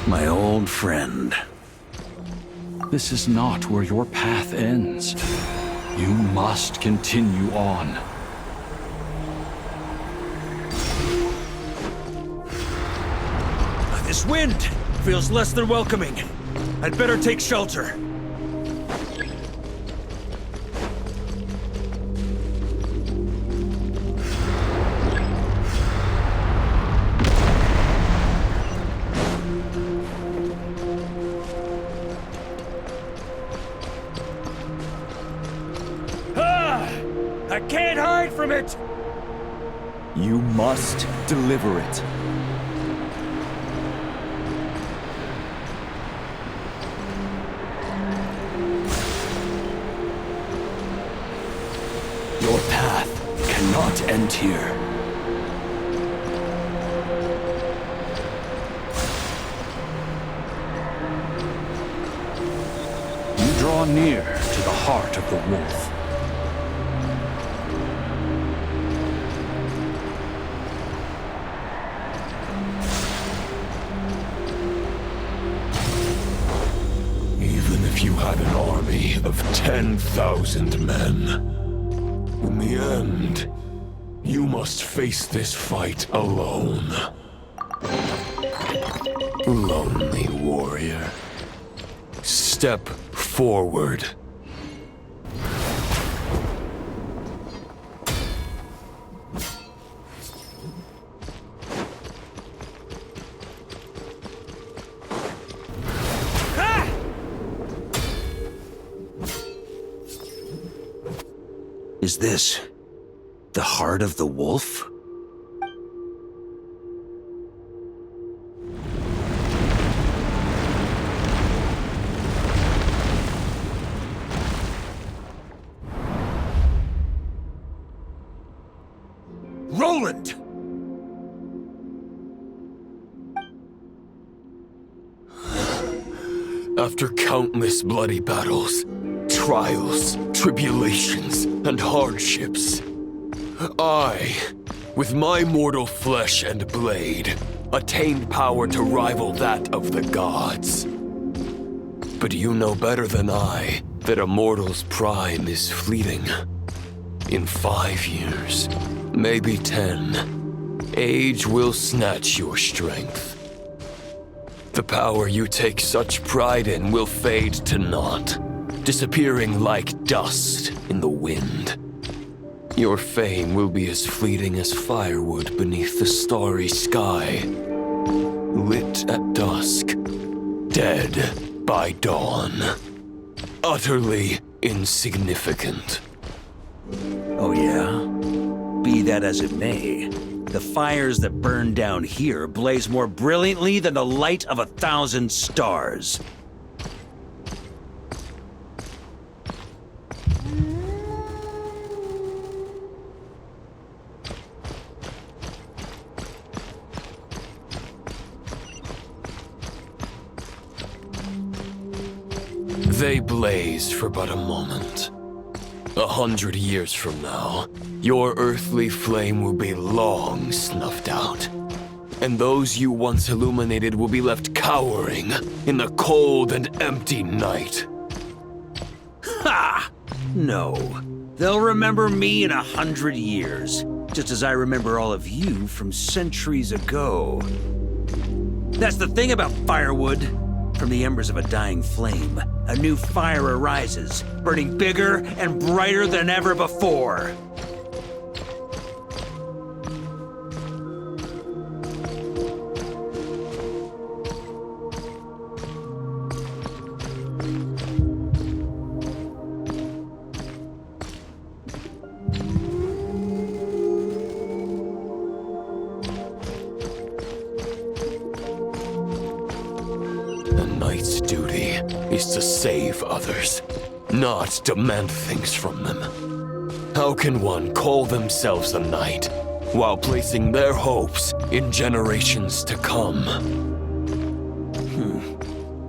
D: My old friend.
H: This is not where your path ends. You must continue on.
D: This wind feels less than welcoming. I'd better take shelter. I can't hide from it!
V: You must deliver it.
H: Your path cannot end here. You draw near to the heart of the wolf.
I: Even if you had an army of 10,000 men, in the end, you must face this fight alone. Lonely warrior. Step forward.
D: Is this the heart of the wolf? Roland!
I: After countless bloody battles, trials, tribulations, and hardships, I, with my mortal flesh and blade, attained power to rival that of the gods. But you know better than I that a mortal's prime is fleeting. In 5 years, maybe 10, age will snatch your strength. The power you take such pride in will fade to naught, disappearing like dust in the wind. Your fame will be as fleeting as firewood beneath the starry sky, lit at dusk, dead by dawn, utterly insignificant.
D: Oh yeah? Be that as it may, the fires that burn down here blaze more brilliantly than the light of 1,000 stars.
I: They blaze for but a moment. 100 years from now, your earthly flame will be long snuffed out. And those you once illuminated will be left cowering in the cold and empty night.
D: Ha! No. They'll remember me in 100 years, just as I remember all of you from centuries ago. That's the thing about firewood. From the embers of a dying flame, a new fire arises, burning bigger and brighter than ever before.
I: Knight's duty is to save others, not demand things from them. How can one call themselves a knight while placing their hopes in generations to come?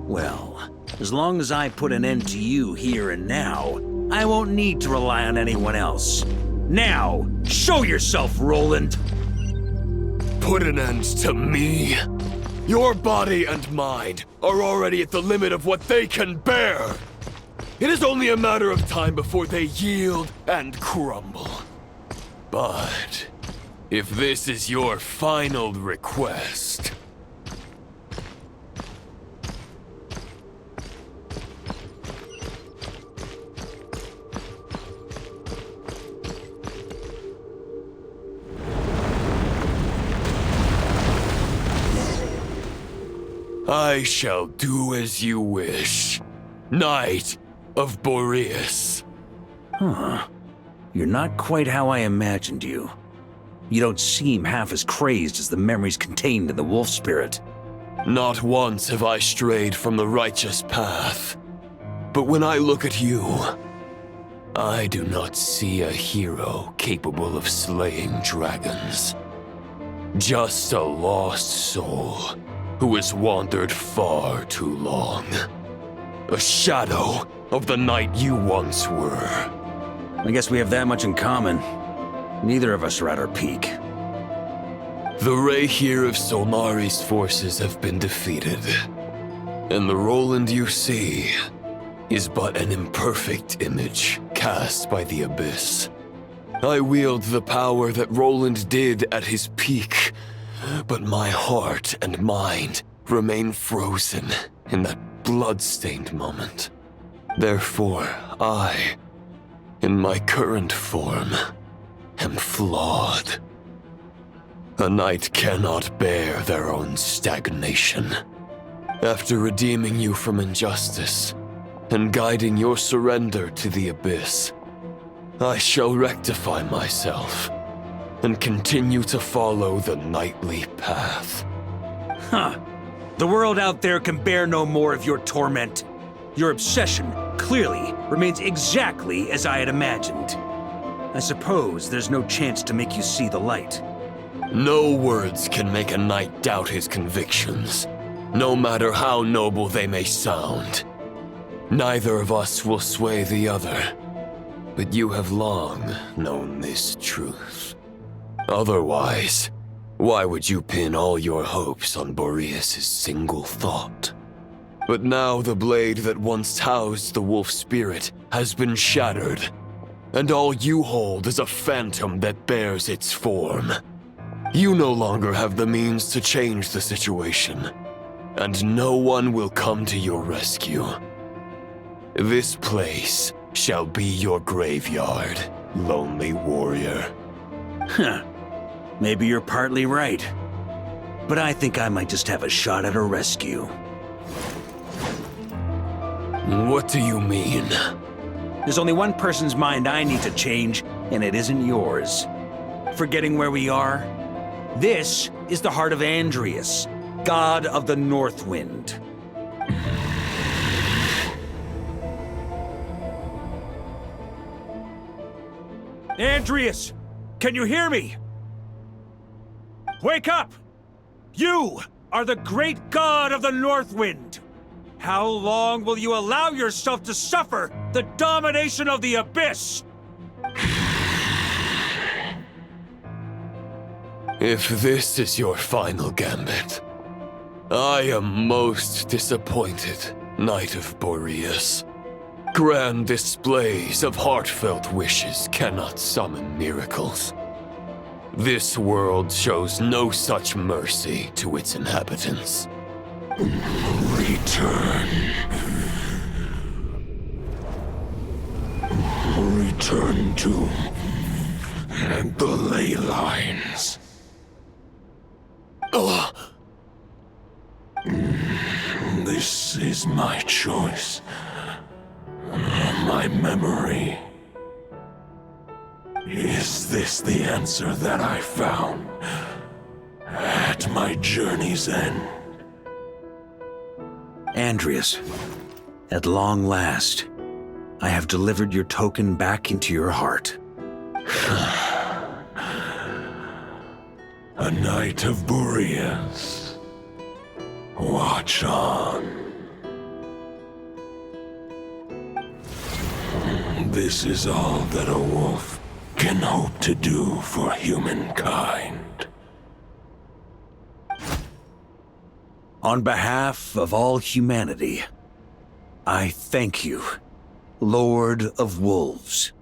D: Well, as long as I put an end to you here and now, I won't need to rely on anyone else. Now, show yourself, Roland!
I: Put an end to me?
B: Your body and mind are already at the limit of what they can bear. It is only a matter of time before they yield and crumble. But if this is your final request... I shall do as you wish, Knight of Boreas.
D: Huh. You're not quite how I imagined you. You don't seem half as crazed as the memories contained in the wolf spirit.
B: Not once have I strayed from the righteous path. But when I look at you, I do not see a hero capable of slaying dragons. Just a lost soul who has wandered far too long. A shadow of the knight you once were.
D: I guess we have that much in common. Neither of us are at our peak.
B: The Rayhir of Solmari's forces have been defeated, and the Roland you see is but an imperfect image cast by the Abyss. I wield the power that Roland did at his peak, but my heart and mind remain frozen in that blood-stained moment. Therefore, I, in my current form, am flawed. A knight cannot bear their own stagnation. After redeeming you from injustice and guiding your surrender to the Abyss, I shall rectify myself and continue to follow the knightly path.
D: Huh. The world out there can bear no more of your torment. Your obsession clearly remains exactly as I had imagined. I suppose there's no chance to make you see the light.
B: No words can make a knight doubt his convictions, no matter how noble they may sound. Neither of us will sway the other, but you have long known this truth. Otherwise, why would you pin all your hopes on Boreas' single thought? But now the blade that once housed the wolf spirit has been shattered, and all you hold is a phantom that bears its form. You no longer have the means to change the situation, and no one will come to your rescue. This place shall be your graveyard, lonely warrior.
D: Huh. Maybe you're partly right. But I think I might just have a shot at a rescue.
B: What do you mean?
D: There's only one person's mind I need to change, and it isn't yours. Forgetting where we are? This is the heart of Andrias, god of the North Wind. Andrias! Can you hear me? Wake up! You are the great god of the North Wind! How long will you allow yourself to suffer the domination of the Abyss?
B: If this is your final gambit, I am most disappointed, Knight of Boreas. Grand displays of heartfelt wishes cannot summon miracles. This world shows no such mercy to its inhabitants.
I: Return. Return to the ley lines. This is my choice. My memory. Is this the answer that I found at my journey's end?
D: Andrias, at long last, I have delivered your token back into your heart.
I: A knight of Boreas. Watch on. This is all that a wolf can hope to do for humankind.
D: On behalf of all humanity, I thank you, Lord of Wolves.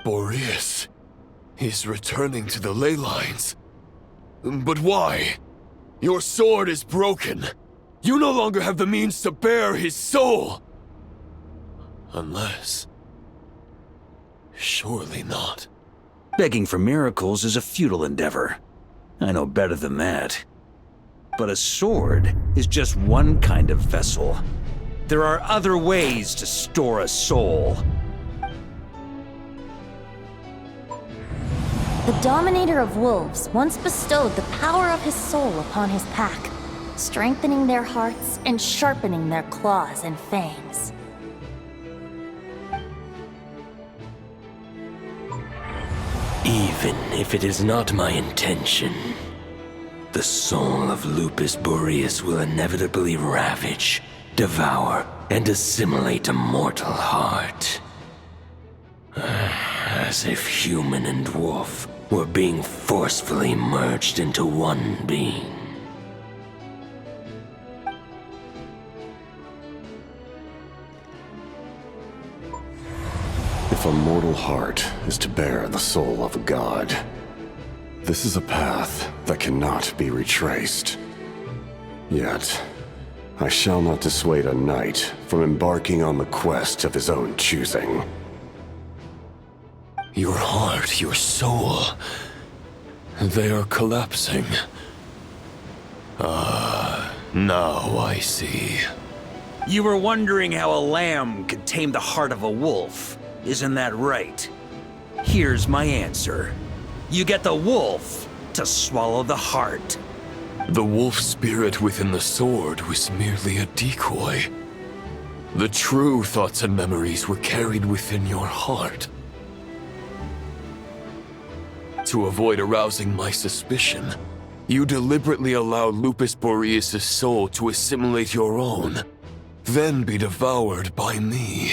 B: Boreas is returning to the ley lines. But why? Your sword is broken. You no longer have the means to bear his soul. Unless... surely not.
D: Begging for miracles is a futile endeavor. I know better than that. But a sword is just one kind of vessel. There are other ways to store a soul.
C: The Dominator of Wolves once bestowed the power of his soul upon his pack, strengthening their hearts and sharpening their claws and fangs.
I: Even if it is not my intention, the soul of Lupus Boreas will inevitably ravage, devour, and assimilate a mortal heart. As if human and wolf were being forcefully merged into one being.
M: If a mortal heart is to bear the soul of a god, this is a path that cannot be retraced. Yet, I shall not dissuade a knight from embarking on the quest of his own choosing.
B: Your heart, your soul... they are collapsing. Now I see.
D: You were wondering how a lamb could tame the heart of a wolf, isn't that right? Here's my answer. You get the wolf to swallow the heart.
B: The wolf spirit within the sword was merely a decoy. The true thoughts and memories were carried within your heart. To avoid arousing my suspicion, you deliberately allowed Lupus Boreas' soul to assimilate your own, then be devoured by me.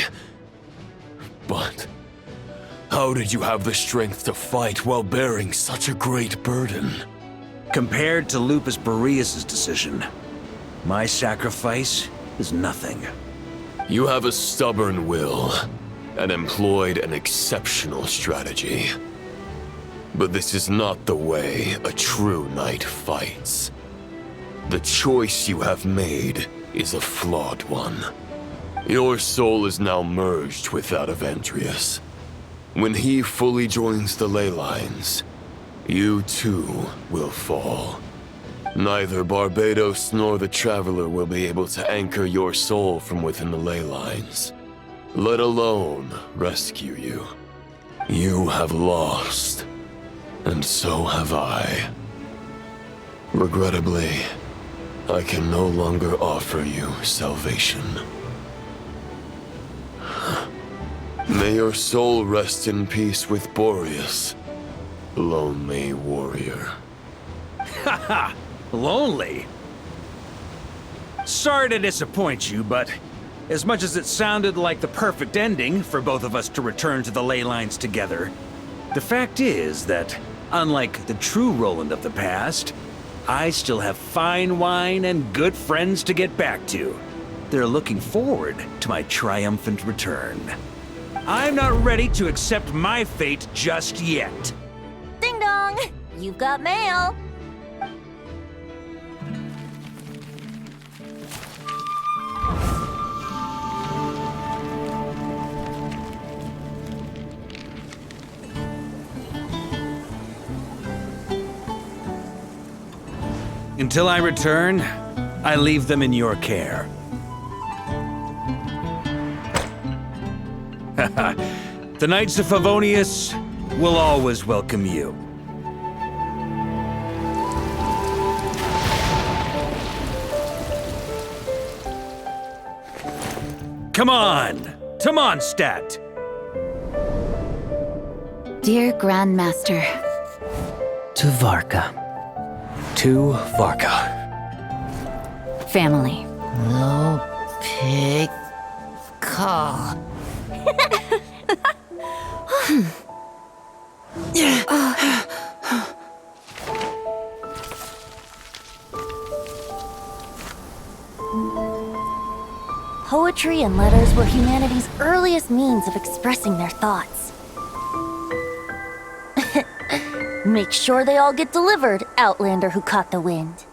B: But how did you have the strength to fight while bearing such a great burden?
D: Compared to Lupus Boreas' decision, my sacrifice is nothing.
B: You have a stubborn will, and employed an exceptional strategy. But this is not the way a true knight fights. The choice you have made is a flawed one. Your soul is now merged with that of Andreas. When he fully joins the ley lines, you too will fall. Neither Barbados nor the Traveler will be able to anchor your soul from within the ley lines, let alone rescue you. You have lost, and so have I. Regrettably, I can no longer offer you salvation. May your soul rest in peace with Boreas, lonely warrior.
D: Haha, lonely? Sorry to disappoint you, but as much as it sounded like the perfect ending for both of us to return to the ley lines together, the fact is that, unlike the true Roland of the past, I still have fine wine and good friends to get back to. They're looking forward to my triumphant return. I'm not ready to accept my fate just yet.
C: Ding dong! You've got mail!
D: Until I return, I leave them in your care. The Knights of Favonius will always welcome you. Come on! To Mondstadt!
L: Dear Grandmaster.
R: To Varka.
G: To Varka.
L: Family.
R: No pig call.
C: Poetry and letters were humanity's earliest means of expressing their thoughts. Make sure they all get delivered, Outlander who caught the wind.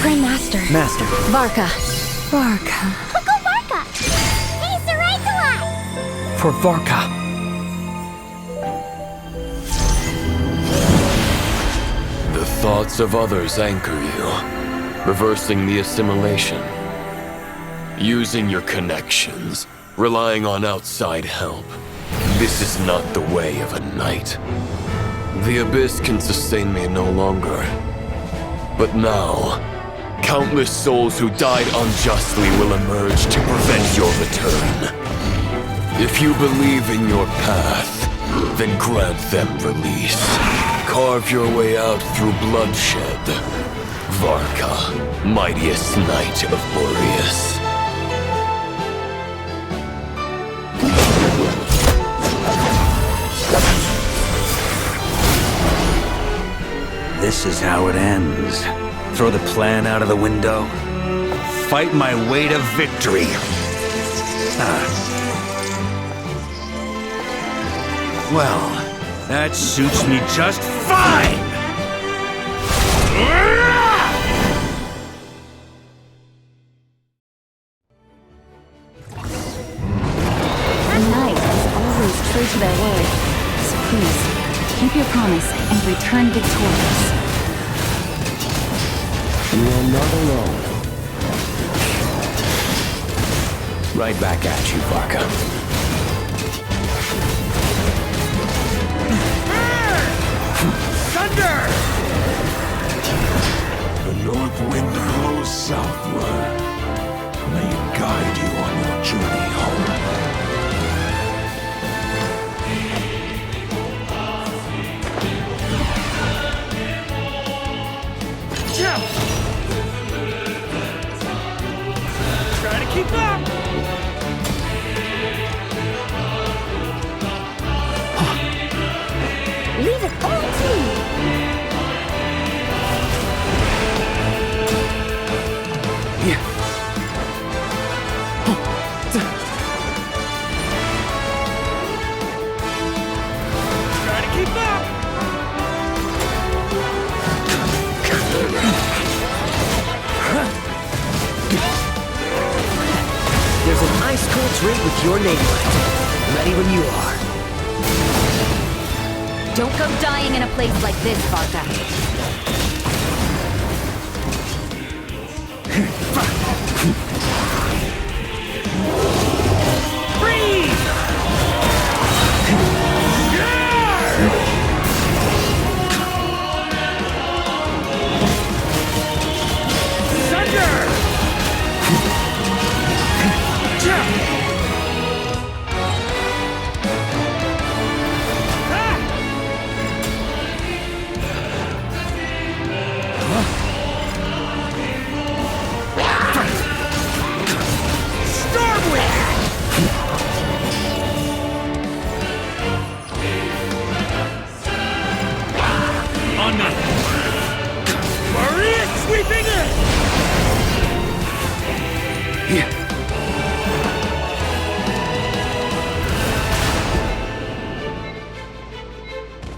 A: Grandmaster.
Q: Master.
A: Varka.
U: Varka.
A: Uncle Varka! He's the right to us!
Q: For Varka.
B: The thoughts of others anchor you, reversing the assimilation. Using your connections, relying on outside help. This is not the way of a knight. The Abyss can sustain me no longer. But now, countless souls who died unjustly will emerge to prevent your return. If you believe in your path, then grant them release. Carve your way out through bloodshed. Varka, mightiest knight of Boreas.
D: This is how it ends. Throw the plan out of the window. Fight my way to victory. Well, that suits me just fine!
L: Knights always true to their word. So please, keep your promise and return victorious.
Q: You are not alone. Right back at you, Varka.
I: Thunder! The north wind blows southward. May it guide you on your journey home.
D: Try to keep up!
A: Leave it all to me!
D: Try to keep up!
J: There's an ice-cold drink with your name on it. Ready when you are.
L: Don't go dying in a place like this, Varka.
D: On me! Maria sweeping in!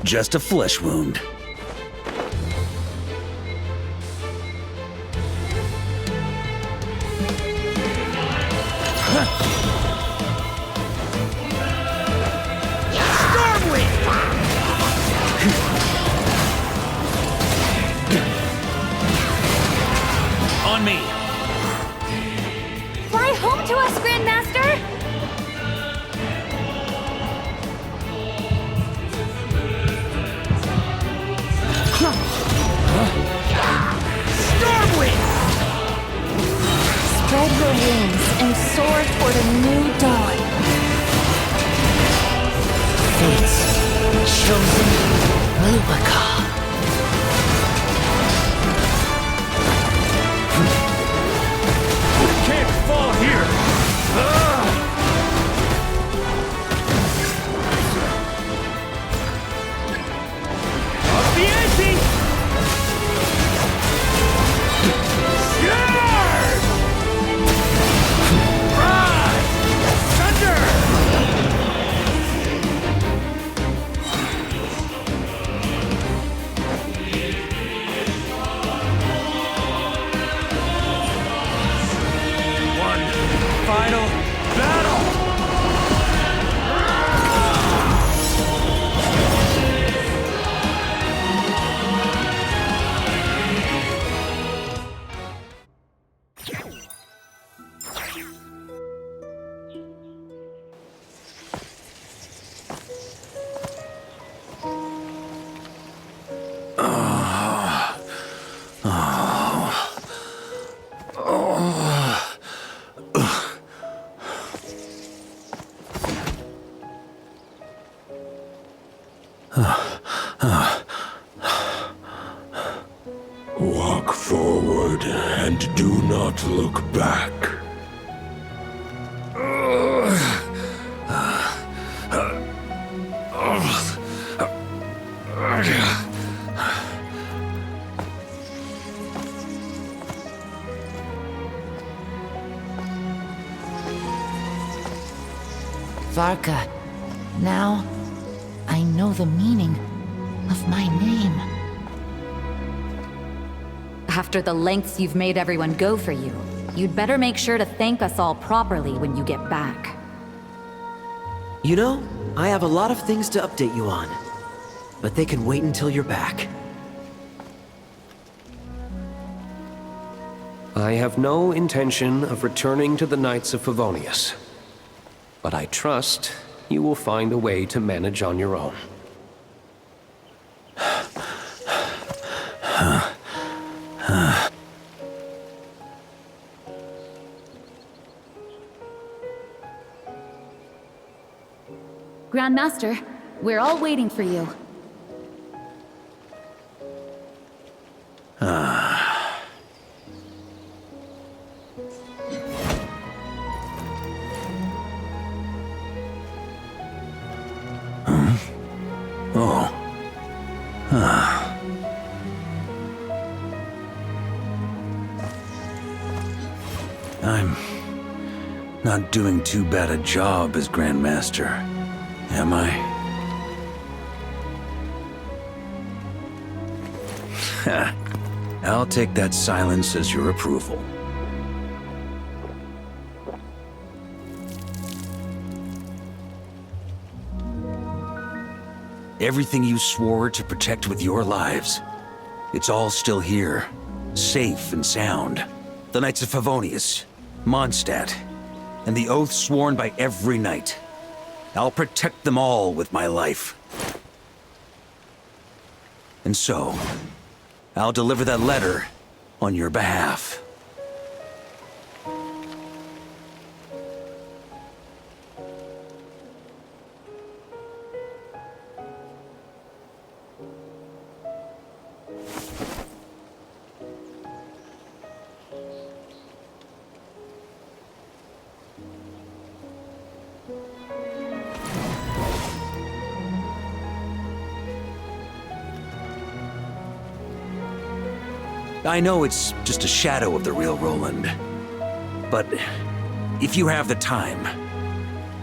D: Just a flesh wound. On me!
A: Fly home to us, Grandmaster!
D: Stormwind!
C: Spread her wings and soar toward a new dawn.
J: Fates, chosen
D: Can't fall here! Up the ante! Yard! Rise! Thunder! One final battle!
I: Walk forward and do not look back.
N: Varka, now I know the meaning of my name.
L: After the lengths you've made everyone go for you, you'd better make sure to thank us all properly when you get back.
S: You know, I have a lot of things to update you on, but they can wait until you're back.
W: I have no intention of returning to the Knights of Favonius, but I trust you will find a way to manage on your own.
L: Grandmaster, we're all waiting for you.
D: I'm not doing too bad a job as Grandmaster, am I? I'll take that silence as your approval. Everything you swore to protect with your lives, it's all still here, safe and sound. The Knights of Favonius, Mondstadt, and the oath sworn by every knight. I'll protect them all with my life. And so, I'll deliver that letter on your behalf. I know it's just a shadow of the real Roland, but if you have the time,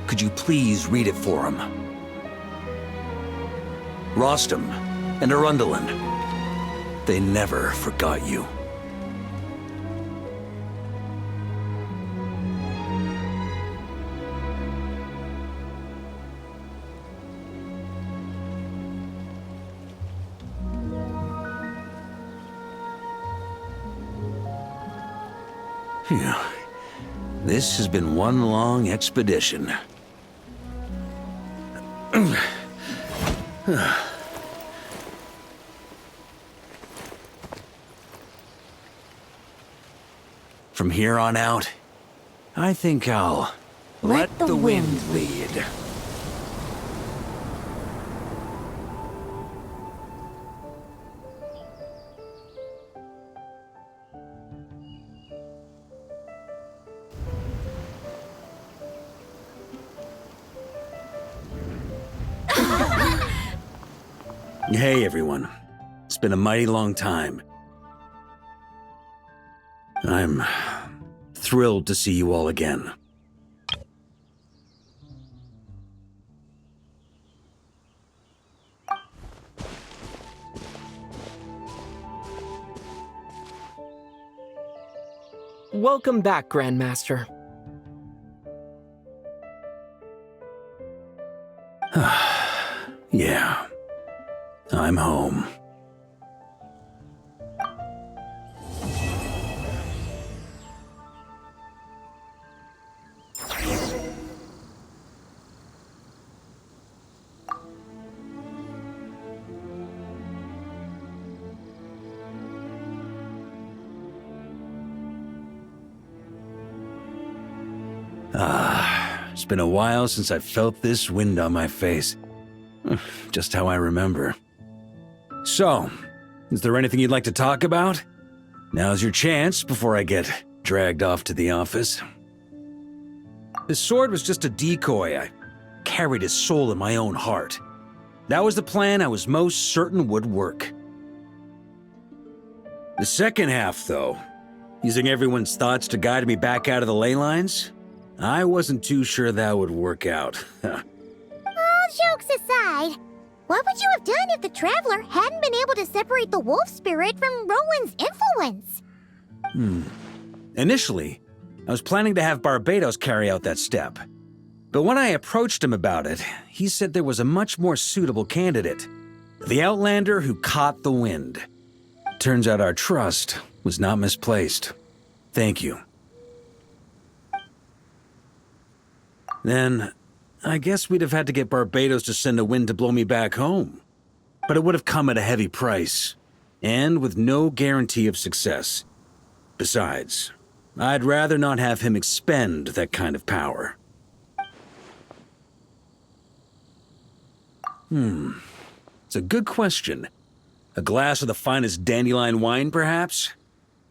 D: could you please read it for him? Rostam and Arundelen, they never forgot you. Phew. This has been one long expedition. From here on out, I think I'll let the wind lead. Hey, everyone. It's been a mighty long time. I'm thrilled to see you all again.
E: Welcome back, Grandmaster.
D: Yeah. I'm home. It's been a while since I felt this wind on my face. Just how I remember. So, is there anything you'd like to talk about? Now's your chance before I get dragged off to the office. His sword was just a decoy. I carried his soul in my own heart. That was the plan I was most certain would work. The second half, though, using everyone's thoughts to guide me back out of the ley lines, I wasn't too sure that would work out.
A: All jokes aside, what would you have done if the Traveler hadn't been able to separate the wolf spirit from Roland's influence?
D: Initially, I was planning to have Barbados carry out that step. But when I approached him about it, he said there was a much more suitable candidate. The Outlander who caught the wind. Turns out our trust was not misplaced. Thank you. Then, I guess we'd have had to get Barbados to send a wind to blow me back home. But it would have come at a heavy price, and with no guarantee of success. Besides, I'd rather not have him expend that kind of power. It's a good question. A glass of the finest dandelion wine, perhaps?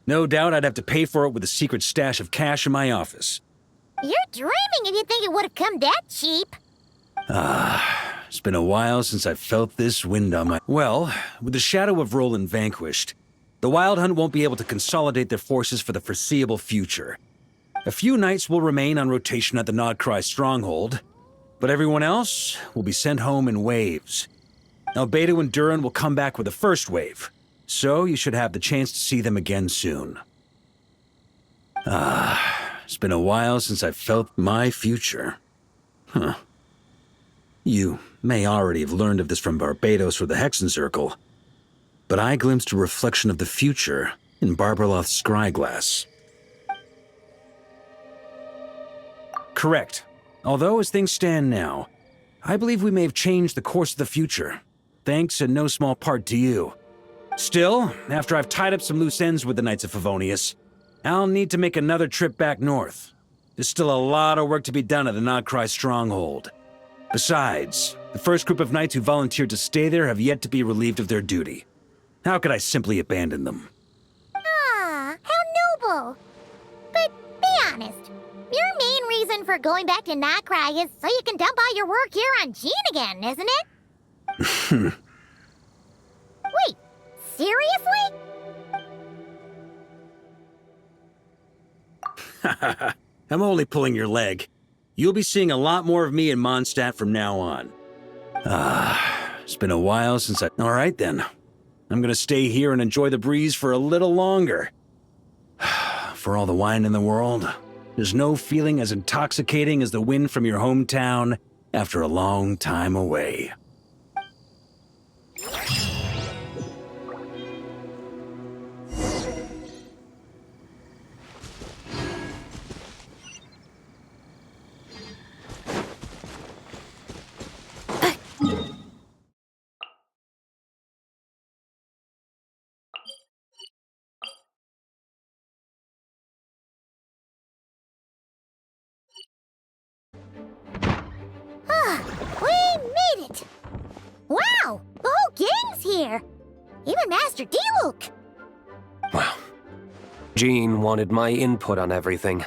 D: No doubt I'd have to pay for it with a secret stash of cash in my office.
A: You're dreaming if you think it would have come that cheap.
D: It's been a while since I felt this wind on my... Well, with the shadow of Roland vanquished, the Wild Hunt won't be able to consolidate their forces for the foreseeable future. A few knights will remain on rotation at the Nodcry stronghold, but everyone else will be sent home in waves. Albedo and Durin will come back with the first wave, so you should have the chance to see them again soon. It's been a while since I felt my future. You may already have learned of this from Barbados or the Hexen Circle, but I glimpsed a reflection of the future in Barbarloth's scryglass. Correct. Although, as things stand now, I believe we may have changed the course of the future, thanks in no small part to you. Still, after I've tied up some loose ends with the Knights of Favonius, I'll need to make another trip back north. There's still a lot of work to be done at the Nodcry stronghold. Besides, the first group of knights who volunteered to stay there have yet to be relieved of their duty. How could I simply abandon them?
A: Ah, how noble. But be honest, your main reason for going back to Nodcry is so you can dump all your work here on Jean again, isn't it? Wait, seriously?
D: I'm only pulling your leg. You'll be seeing a lot more of me in Mondstadt from now on. It's been a while since I... All right, then. I'm gonna stay here and enjoy the breeze for a little longer. For all the wine in the world, there's no feeling as intoxicating as the wind from your hometown after a long time away.
A: We made it! Wow, the whole gang's here! Even Master D-Luke!
W: Jean wanted my input on everything.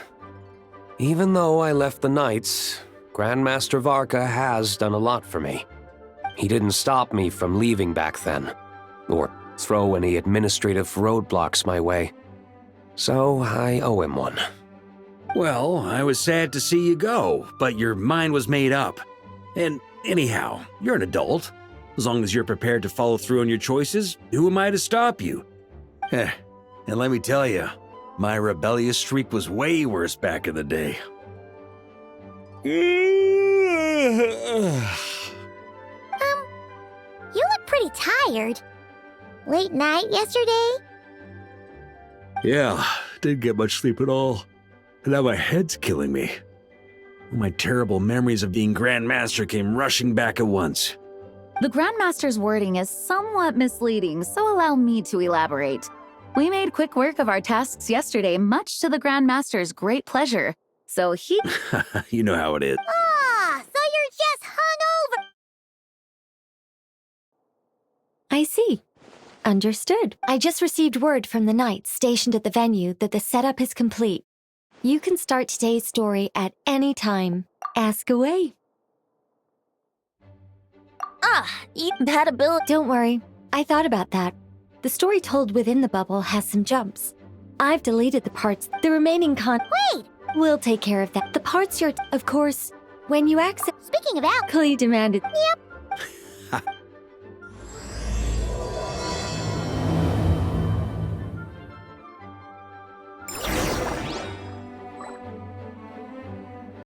W: Even though I left the Knights, Grandmaster Varka has done a lot for me. he didn't stop me from leaving back then, or throw any administrative roadblocks my way. So I owe him one.
D: Well, I was sad to see you go, but your mind was made up. And anyhow, you're an adult. As long as you're prepared to follow through on your choices, who am I to stop you? And let me tell you, my rebellious streak was way worse back in the day.
A: You look pretty tired. Late night yesterday?
D: Yeah, didn't get much sleep at all. And now my head's killing me. My terrible memories of being Grand Master came rushing back at once.
L: The Grandmaster's wording is somewhat misleading, so allow me to elaborate. We made quick work of our tasks yesterday, much to the Grandmaster's great pleasure. So he...
D: You know how it is.
A: Ah, so you're just hungover.
O: I see. Understood. I just received word from the knights stationed at the venue that the setup is complete. You can start today's story at any time. Ask away.
C: You had a bill.
O: Don't worry. I thought about that. The story told within the bubble has some jumps. I've deleted the parts. The remaining
A: Wait!
O: We'll take care of that. The parts you're... Of course, when you access...
A: Speaking of
O: Clee demanded...
A: Yep,